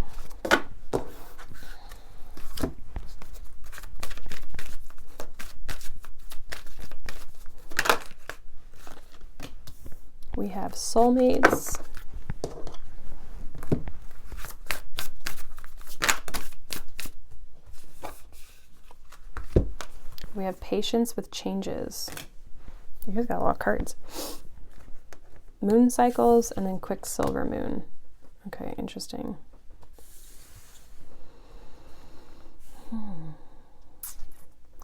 We have soulmates. We have patience with changes. You guys got a lot of cards. Moon cycles and then quicksilver moon. Okay, interesting.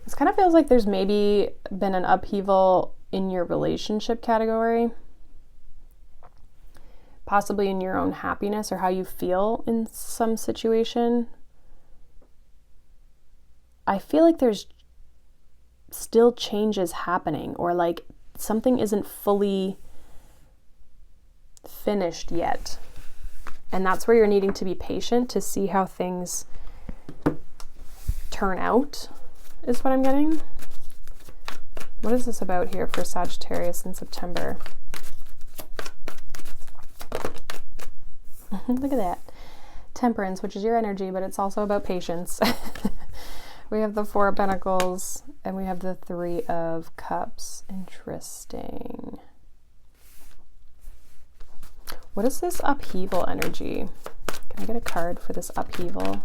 This kind of feels like there's maybe been an upheaval in your relationship category. Possibly in your own happiness or how you feel in some situation. I feel like there's still changes happening, or like something isn't fully finished yet. And that's where you're needing to be patient to see how things turn out, is what I'm getting. What is this about here for Sagittarius in September? Look at that. Temperance, which is your energy, but it's also about patience. We have the Four of Pentacles and we have the Three of Cups. Interesting. What is this upheaval energy? Can I get a card for this upheaval?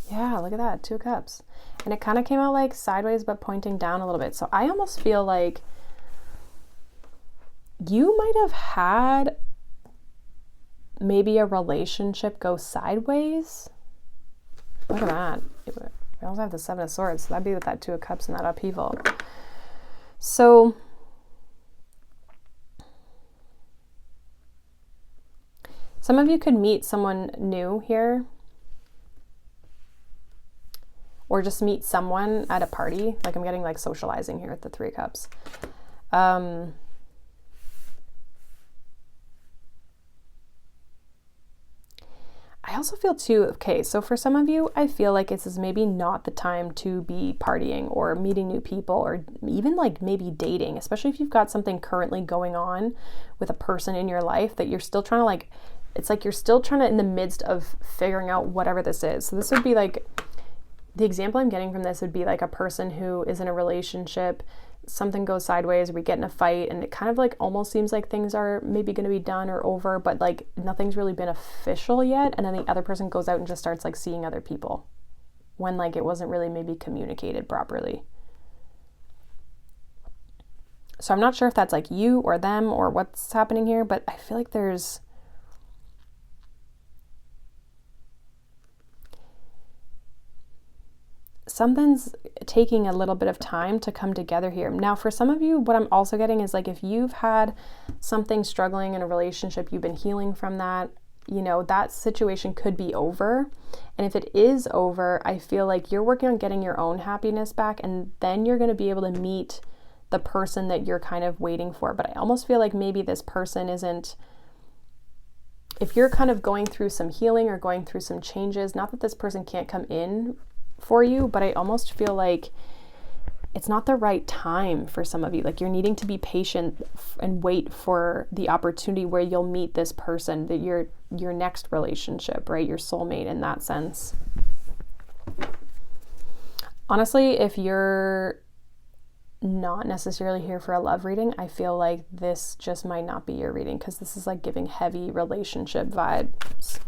Yeah, look at that. Two of Cups. And it kind of came out like sideways, but pointing down a little bit. So I almost feel like you might have had maybe a relationship go sideways. Look at that. We also have the Seven of Swords. So that'd be with that Two of Cups and that upheaval. So some of you could meet someone new here, or just meet someone at a party. Like I'm getting like socializing here with the Three of Cups. I also feel too, okay, so for some of you, I feel like this is maybe not the time to be partying or meeting new people or even like maybe dating, especially if you've got something currently going on with a person in your life that you're still trying to like, it's like you're still trying to in the midst of figuring out whatever this is. So this would be like, the example I'm getting from this would be like a person who is in a relationship, something goes sideways, we get in a fight, and it kind of like almost seems like things are maybe going to be done or over, but like nothing's really been official yet. And then the other person goes out and just starts like seeing other people when like it wasn't really maybe communicated properly. So I'm not sure if that's like you or them or what's happening here, but I feel like there's something's taking a little bit of time to come together here. Now, for some of you, what I'm also getting is like if you've had something struggling in a relationship, you've been healing from that, you know, that situation could be over. And if it is over, I feel like you're working on getting your own happiness back, and then you're going to be able to meet the person that you're kind of waiting for. But I almost feel like maybe this person isn't, if you're kind of going through some healing or going through some changes, not that this person can't come in for you, but I almost feel like it's not the right time for some of you. Like you're needing to be patient and wait for the opportunity where you'll meet this person, that your next relationship, right? Your soulmate in that sense. Honestly, if you're not necessarily here for a love reading, I feel like this just might not be your reading, because this is like giving heavy relationship vibes.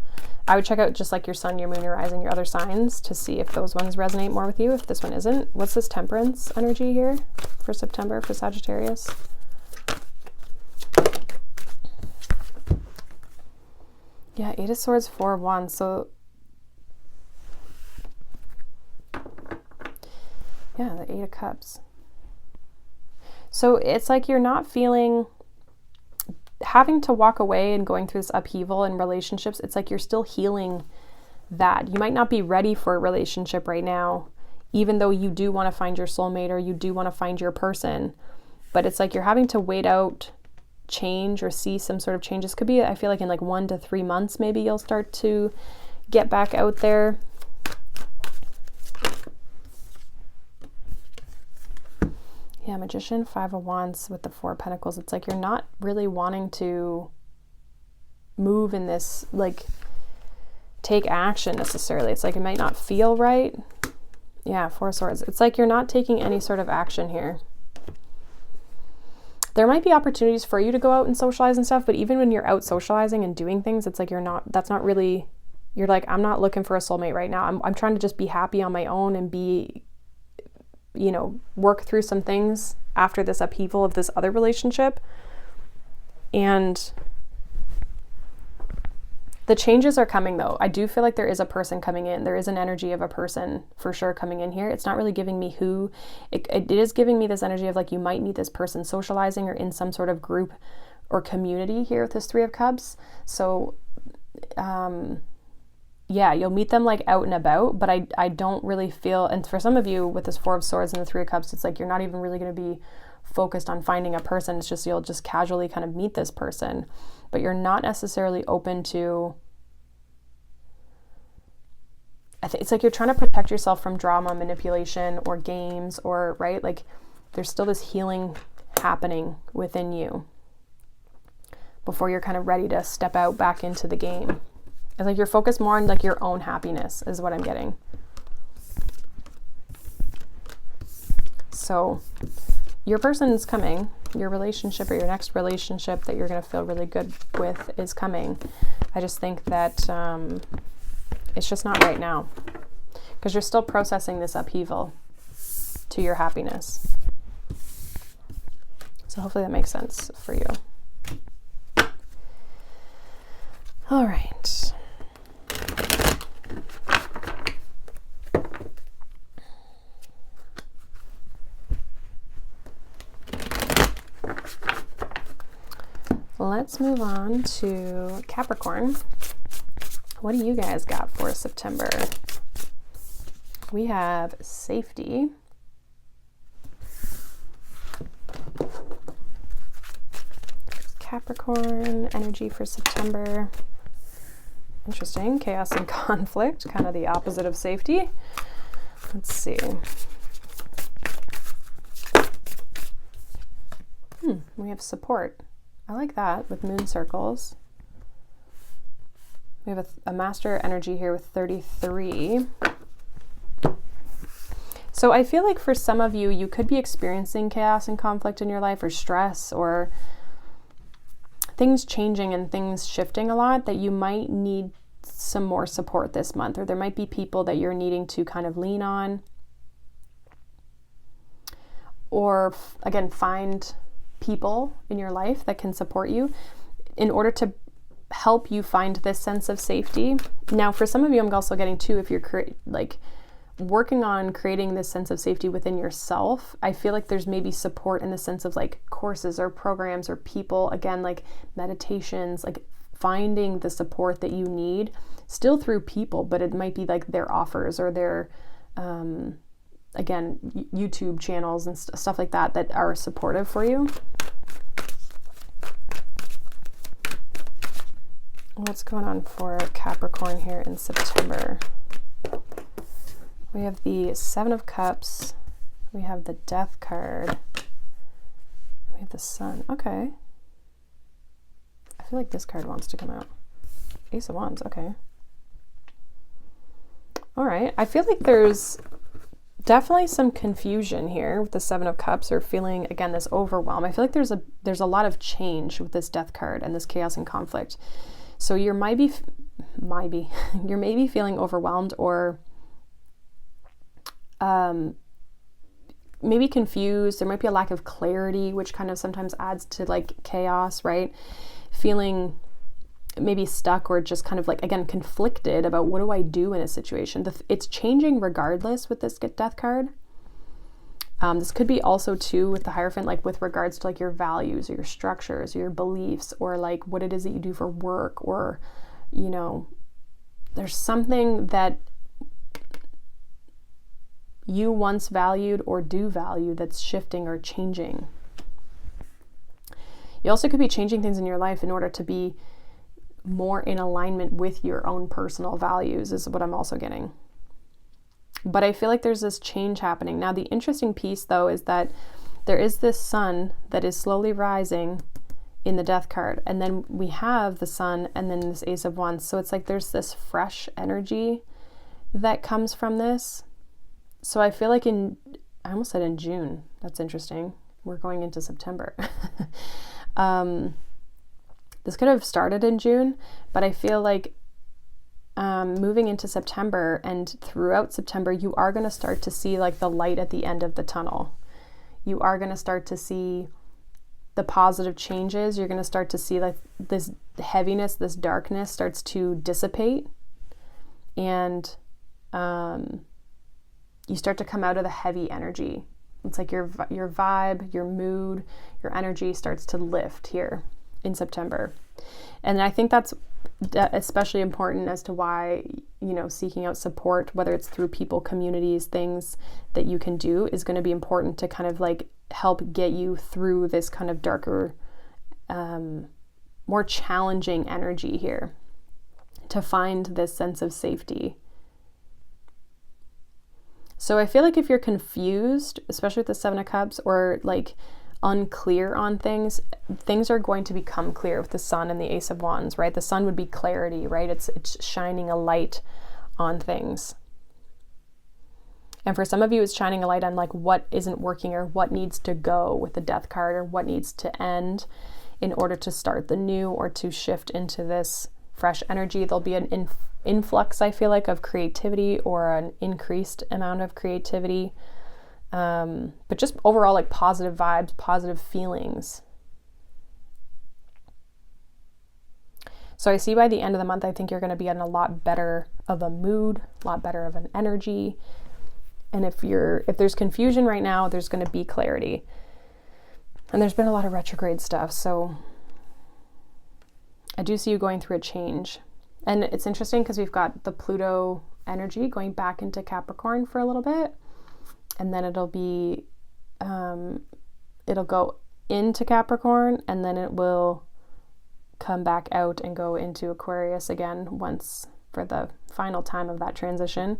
I would check out just like your sun, your moon, your rising, your other signs to see if those ones resonate more with you, if this one isn't. What's this temperance energy here for September for Sagittarius? Yeah, Eight of Swords, Four of Wands. So yeah, the Eight of Cups. So it's like you're not feeling having to walk away and going through this upheaval in relationships. It's like you're still healing that. You might not be ready for a relationship right now, even though you do want to find your soulmate or you do want to find your person. But it's like you're having to wait out change or see some sort of change. This could be, I feel like in like 1 to 3 months, maybe you'll start to get back out there. Yeah, Magician, Five of Wands with the Four of Pentacles. It's like you're not really wanting to move in this, like take action necessarily. It's like it might not feel right. Yeah, Four of Swords. It's like you're not taking any sort of action here. there might be opportunities for you to go out and socialize and stuff, but even when you're out socializing and doing things, it's like that's not really, you're like, I'm not looking for a soulmate right now. I'm trying to just be happy on my own and be, you know, work through some things after this upheaval of this other relationship. And the changes are coming though. I do feel like there is a person coming in. There is an energy of a person for sure coming in here. It's not really giving me who. It is giving me this energy of like you might meet this person socializing or in some sort of group or community here with this Three of Cups. So yeah, you'll meet them like out and about, but I don't really feel, and for some of you with this Four of Swords and the Three of Cups, it's like you're not even really going to be focused on finding a person. It's just you'll just casually kind of meet this person, but you're not necessarily open to, I think it's like you're trying to protect yourself from drama, manipulation, or games, or right, like there's still this healing happening within you before you're kind of ready to step out back into the game. It's like you're focused more on like your own happiness is what I'm getting. So your person's coming, your relationship or your next relationship that you're going to feel really good with is coming. I just think that it's just not right now because you're still processing this upheaval to your happiness. So hopefully that makes sense for you. All right. Let's move on to Capricorn. What do you guys got for September? We have safety. Capricorn energy for September. Interesting. Chaos and conflict, kind of the opposite of safety. Let's see. We have support. I like that with moon circles. We have a master energy here with 33. So I feel like for some of you, you could be experiencing chaos and conflict in your life or stress or things changing and things shifting a lot that you might need some more support this month, or there might be people that you're needing to kind of lean on or again, find people in your life that can support you in order to help you find this sense of safety. Now, for some of you, I'm also getting too, if you're working on creating this sense of safety within yourself, I feel like there's maybe support in the sense of like courses or programs or people, again, like meditations, like finding the support that you need still through people, but it might be like their offers or their, again, YouTube channels and stuff like that that are supportive for you. What's going on for Capricorn here in September? We have the Seven of Cups. We have the Death card. We have the Sun. Okay. I feel like this card wants to come out. Ace of Wands. Okay. All right. I feel like there's definitely some confusion here with the Seven of Cups, or feeling, again, this overwhelm. I feel like there's a lot of change with this Death card and this chaos and conflict. So you're maybe feeling overwhelmed or maybe confused. There might be a lack of clarity, which kind of sometimes adds to like chaos, right? Feeling maybe stuck or just kind of like, again, conflicted about what do I do in a situation. It's changing regardless with this Death card. This could be also too with the Hierophant, like with regards to like your values or your structures or your beliefs, or like what it is that you do for work, or, you know, there's something that you once valued or do value that's shifting or changing. You also could be changing things in your life in order to be more in alignment with your own personal values, is what I'm also getting. But I feel like there's this change happening. Now, the interesting piece, though, is that there is this sun that is slowly rising in the Death card. And then we have the Sun and then this Ace of Wands. So it's like there's this fresh energy that comes from this. So I feel like I almost said in June. That's interesting. we're going into September. This could have started in June, but I feel like moving into September and throughout September, you are going to start to see like the light at the end of the tunnel. You are going to start to see the positive changes. You're going to start to see like this heaviness, this darkness starts to dissipate, and you start to come out of the heavy energy. It's like your vibe, your mood, your energy starts to lift here in September. And I think that's especially important as to why, you know, seeking out support, whether it's through people, communities, things that you can do, is going to be important to kind of like help get you through this kind of darker, more challenging energy here, to find this sense of safety. So I feel like if you're confused, especially with the Seven of Cups, or like unclear on things, things are going to become clear with the Sun and the Ace of Wands, right? The Sun would be clarity, right? It's shining a light on things. And for some of you, it's shining a light on like what isn't working, or what needs to go with the Death card, or what needs to end in order to start the new, or to shift into this fresh energy. There'll be an influx, I feel like, of creativity, or an increased amount of creativity. But just overall like positive vibes, positive feelings. So I see by the end of the month, I think you're going to be in a lot better of a mood, a lot better of an energy. And if there's confusion right now, there's going to be clarity. And there's been a lot of retrograde stuff, so I do see you going through a change. And it's interesting because we've got the Pluto energy going back into Capricorn for a little bit. And then it'll go into Capricorn, and then it will come back out and go into Aquarius again once, for the final time of that transition.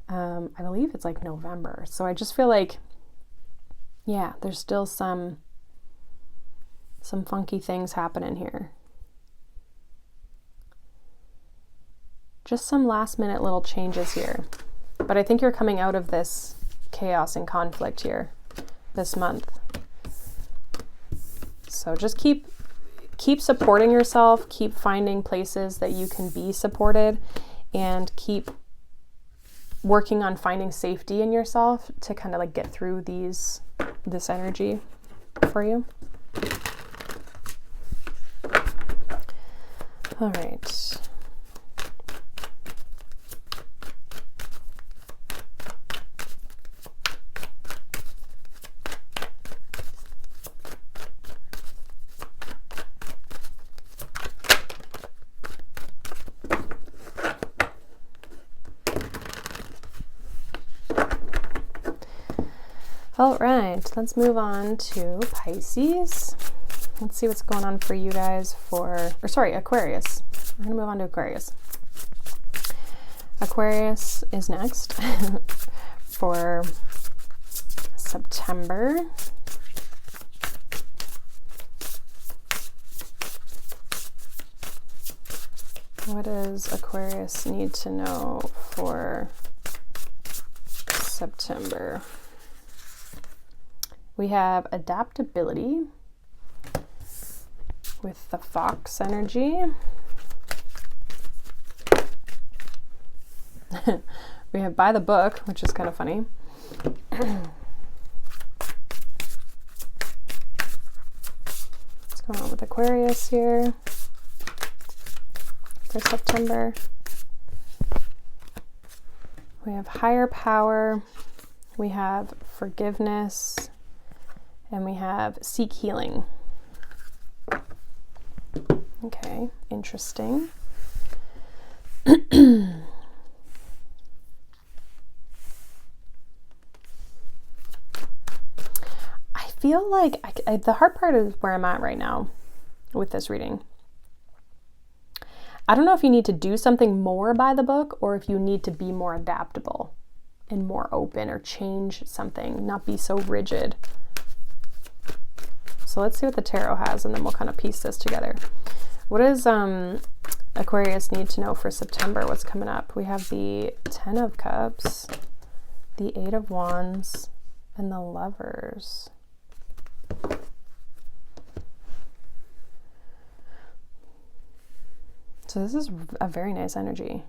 I believe it's like November. So I just feel like, yeah, there's still some funky things happening here. Just some last minute little changes here. But I think you're coming out of this chaos and conflict here this month. So just keep supporting yourself, keep finding places that you can be supported, and keep working on finding safety in yourself to kind of like get through this energy for you. All right. All right, let's move on to Pisces. Let's see what's going on for you guys Aquarius. We're gonna move on to Aquarius. Aquarius is next for September. What does Aquarius need to know for September? We have adaptability with the Fox energy. We have by the book, which is kind of funny. What's going on with Aquarius here for September? We have higher power. We have forgiveness. And we have seek healing. Okay, interesting. I feel like the hard part is where I'm at right now with this reading. I don't know if you need to do something more by the book, or if you need to be more adaptable and more open, or change something, not be so rigid. So let's see what the tarot has, and then we'll kind of piece this together. What does Aquarius need to know for September? What's coming up? We have the 10 of Cups, the 8 of Wands, and the Lovers. So this is a very nice energy.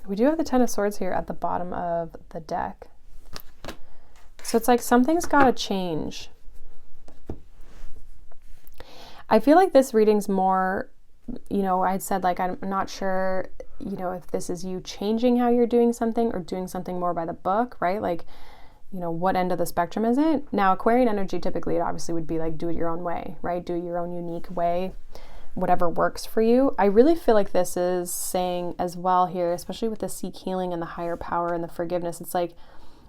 We do have the Ten of Swords here at the bottom of the deck. So it's like something's got to change. I feel like this reading's more, you know, I said like I'm not sure, you know, if this is you changing how you're doing something or doing something more by the book, right? Like, you know, what end of the spectrum is it? Now, Aquarian energy, typically it obviously would be like do it your own way, right? Do it your own unique way, whatever works for you. I really feel like this is saying as well here, especially with the seek healing and the higher power and the forgiveness. It's like,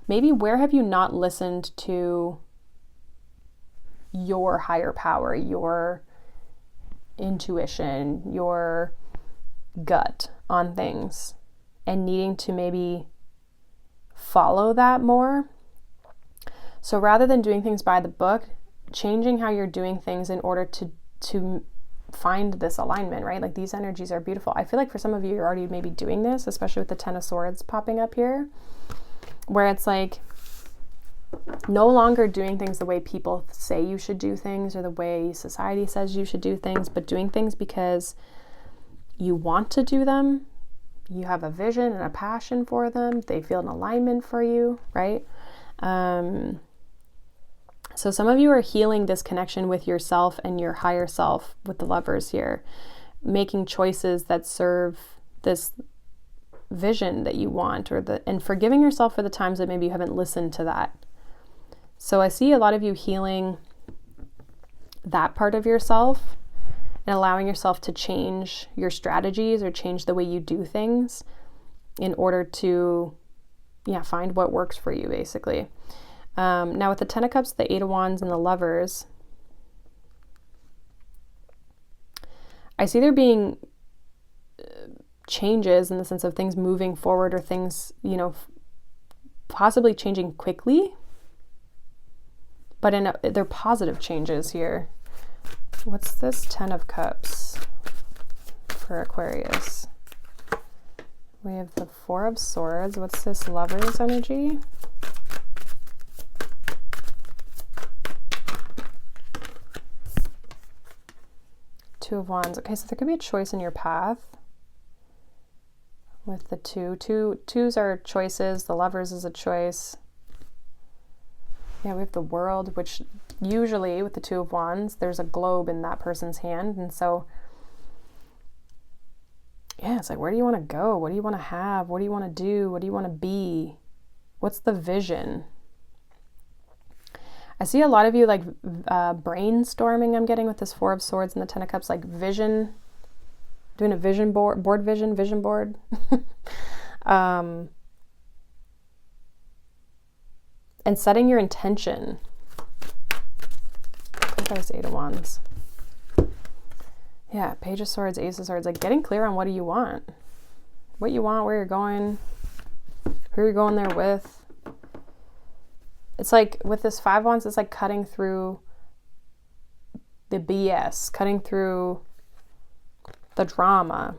maybe where have you not listened to your higher power, your intuition, your gut on things, and needing to maybe follow that more? So rather than doing things by the book, changing how you're doing things in order to find this alignment, right? Like these energies are beautiful. I feel like for some of you, you're already maybe doing this, especially with the Ten of Swords popping up here, where it's like no longer doing things the way people say you should do things or the way society says you should do things, but doing things because you want to do them. You have a vision and a passion for them. They feel an alignment for you, right? So some of you are healing this connection with yourself and your higher self with the Lovers here, making choices that serve this vision that you want, and forgiving yourself for the times that maybe you haven't listened to that. So I see a lot of you healing that part of yourself and allowing yourself to change your strategies or change the way you do things in order to, find what works for you, basically. Now with the Ten of Cups, the Eight of Wands, and the Lovers, I see there being changes in the sense of things moving forward or things, possibly changing quickly, but they're positive changes here. What's this Ten of Cups for Aquarius? We have the Four of Swords. What's this Lovers energy? Two of Wands. Okay, so there could be a choice in your path with the twos are choices. The Lovers is a choice. Yeah, we have the World, which usually with the Two of Wands, there's a globe in that person's hand. And so, it's like, where do you want to go? What do you want to have? What do you want to do? What do you want to be? What's the vision? I see a lot of you like brainstorming, I'm getting with this Four of Swords and the Ten of Cups, like vision, doing a vision vision board. And setting your intention. I think that was Eight of Wands. Yeah, Page of Swords, Ace of Swords, like getting clear on what do you want. What you want, where you're going, who you're going there with. It's like with this Five of Wands, it's like cutting through the BS, cutting through the drama,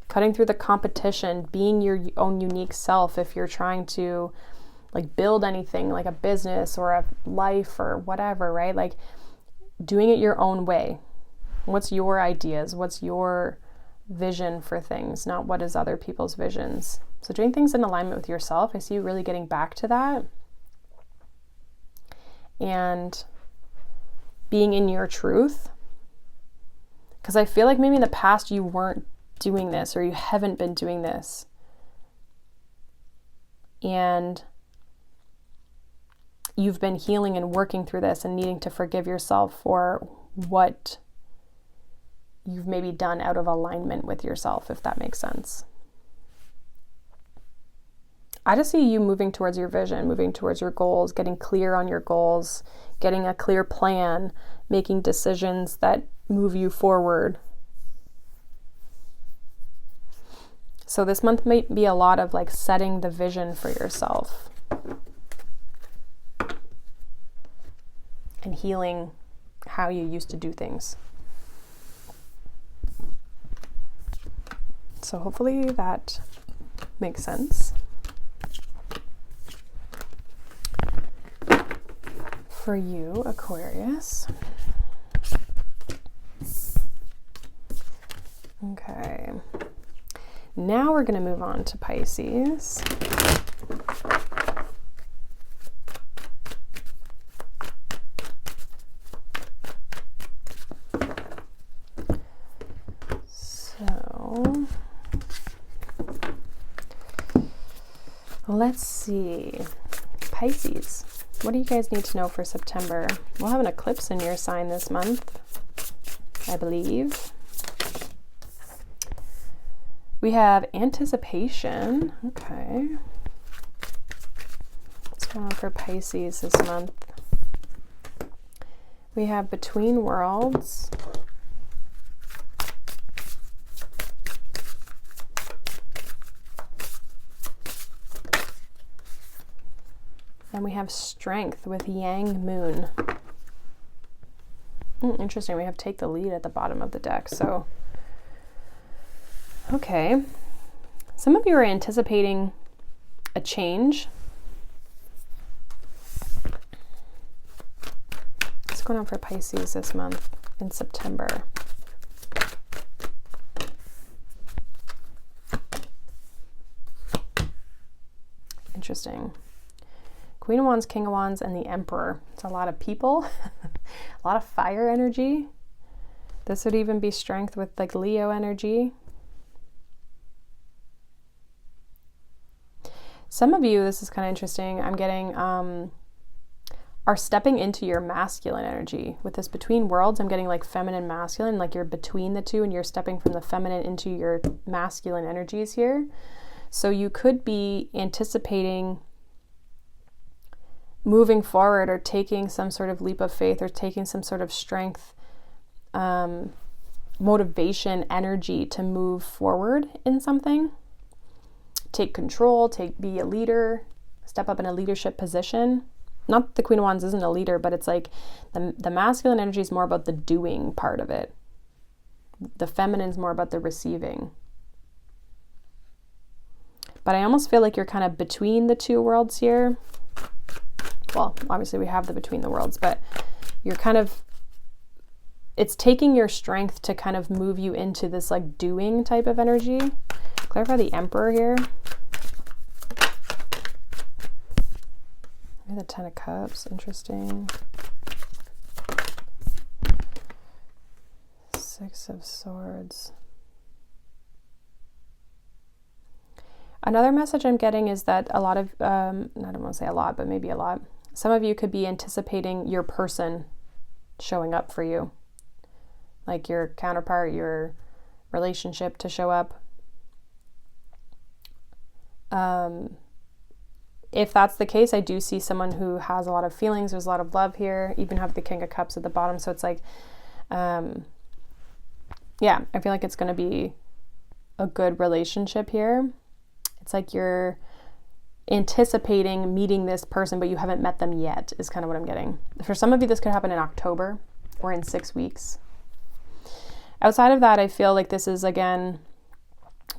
cutting through the competition, being your own unique self if you're trying to like build anything like a business or a life or whatever, right? Like doing it your own way. What's your ideas? What's your vision for things, not what is other people's visions. So doing things in alignment with yourself, I see you really getting back to that. And being in your truth. Because I feel like maybe in the past you weren't doing this or you haven't been doing this. And you've been healing and working through this and needing to forgive yourself for what you've maybe done out of alignment with yourself, if that makes sense. I just see you moving towards your vision, moving towards your goals, getting clear on your goals, getting a clear plan, making decisions that move you forward. So this month might be a lot of like setting the vision for yourself and healing how you used to do things. So hopefully that makes sense. For you, Aquarius. Okay. Now we're going to move on to Pisces. So let's see. Pisces, what do you guys need to know for September? We'll have an eclipse in your sign this month, I believe. We have anticipation. Okay. What's going on for Pisces this month? We have between worlds. And we have strength with yang moon. Interesting. We have take the lead at the bottom of the deck. So, okay. Some of you are anticipating a change. What's going on for Pisces this month in September? Interesting. Queen of Wands, King of Wands, and the Emperor. It's a lot of people, a lot of fire energy. This would even be strength with like Leo energy. Some of you, this is kind of interesting, I'm getting, are stepping into your masculine energy. With this between worlds, I'm getting like feminine, masculine, like you're between the two and you're stepping from the feminine into your masculine energies here. So you could be anticipating moving forward or taking some sort of leap of faith or taking some sort of strength, motivation, energy to move forward in something. Take control, be a leader, step up in a leadership position. Not that the Queen of Wands isn't a leader, but it's like the masculine energy is more about the doing part of it. The feminine is more about the receiving. But I almost feel like you're kind of between the two worlds here. Well, obviously we have the between the worlds, but you're kind of, it's taking your strength to kind of move you into this like doing type of energy. Clarify the Emperor here. Maybe the Ten of Cups, interesting. Six of Swords. Another message I'm getting is that a lot of, I don't want to say a lot, but maybe a lot. Some of you could be anticipating your person showing up for you. Like your counterpart, your relationship to show up. If that's the case, I do see someone who has a lot of feelings. There's a lot of love here. Even have the King of Cups at the bottom. So it's like, yeah, I feel like it's going to be a good relationship here. It's like you're anticipating meeting this person, but you haven't met them yet, is kind of what I'm getting. For some of you, this could happen in October or in 6 weeks. Outside of that, I feel like this is, again,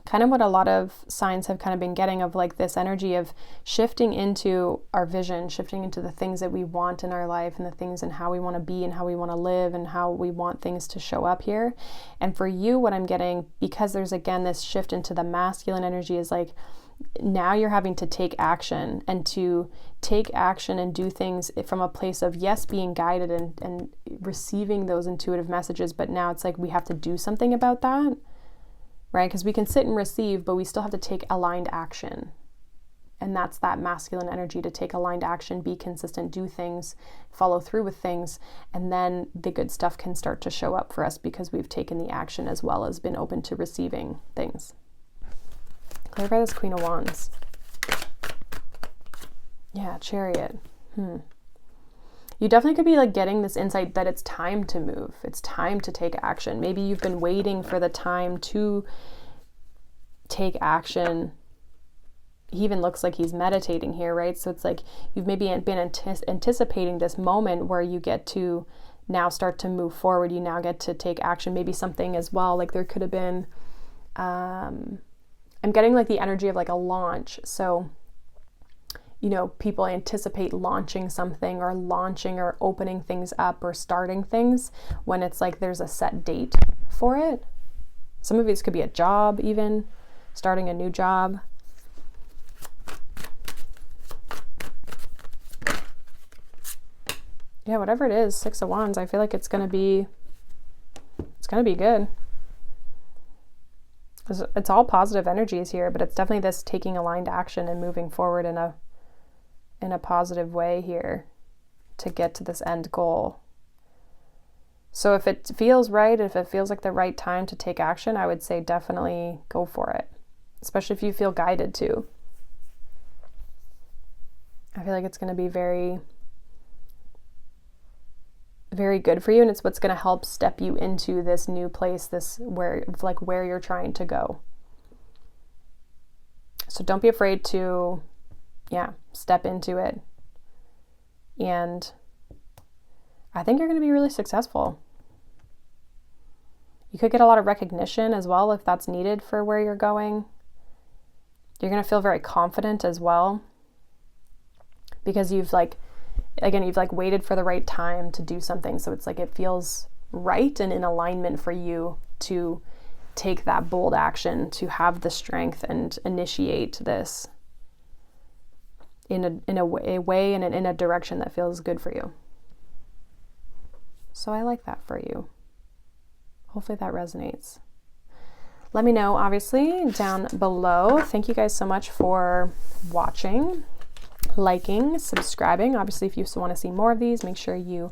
kind of what a lot of signs have kind of been getting, of like this energy of shifting into our vision, shifting into the things that we want in our life and the things and how we want to be and how we want to live and how we want things to show up here. And for you, what I'm getting, because there's again this shift into the masculine energy, is like now you're having to take action, and to take action and do things from a place of, yes, being guided and receiving those intuitive messages, but now it's like we have to do something about that. Right? Because we can sit and receive, but we still have to take aligned action. And that's that masculine energy, to take aligned action, be consistent, do things, follow through with things, and then the good stuff can start to show up for us because we've taken the action as well as been open to receiving things. Clarify this Queen of Wands. Yeah, Chariot. You definitely could be like getting this insight that it's time to move. It's time to take action. Maybe you've been waiting for the time to take action. He even looks like he's meditating here, right? So it's like you've maybe been anticipating this moment where you get to now start to move forward. You now get to take action. Maybe something as well, like there could have been, I'm getting like the energy of like a launch. So, you know, people anticipate launching something or launching or opening things up or starting things when it's like there's a set date for it. Some of these could be a job, even starting a new job. Yeah, whatever it is, Six of Wands, I feel like it's gonna be good. It's all positive energies here, but it's definitely this taking aligned action and moving forward in a positive way here to get to this end goal. So if it feels right, if it feels like the right time to take action, I would say definitely go for it, especially if you feel guided to. I feel like it's going to be very, very good for you, and it's what's going to help step you into this new place, this where you're trying to go. So don't be afraid to, step into it. And I think you're going to be really successful. You could get a lot of recognition as well if that's needed for where you're going. You're going to feel very confident as well, because you've waited for the right time to do something. So it's like it feels right and in alignment for you to take that bold action, to have the strength and initiate this in a way and in a direction that feels good for you. So I like that for you. Hopefully that resonates. Let me know, obviously, down below. Thank you guys so much for watching, liking, subscribing. Obviously, if you want to see more of these, make sure you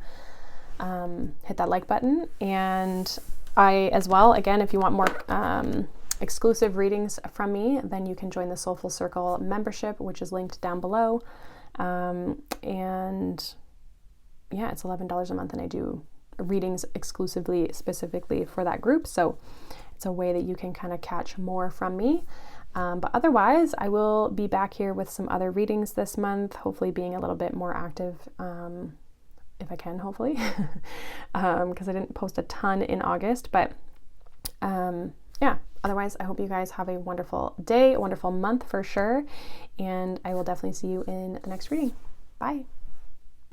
hit that like button. And I, as well, again, if you want more exclusive readings from me, then you can join the Soulful Circle membership, which is linked down below. And yeah, it's $11 a month, and I do readings exclusively, specifically for that group. So it's a way that you can kind of catch more from me. But otherwise, I will be back here with some other readings this month, hopefully being a little bit more active, if I can, hopefully, because I didn't post a ton in August. But yeah, otherwise, I hope you guys have a wonderful day, a wonderful month for sure. And I will definitely see you in the next reading. Bye.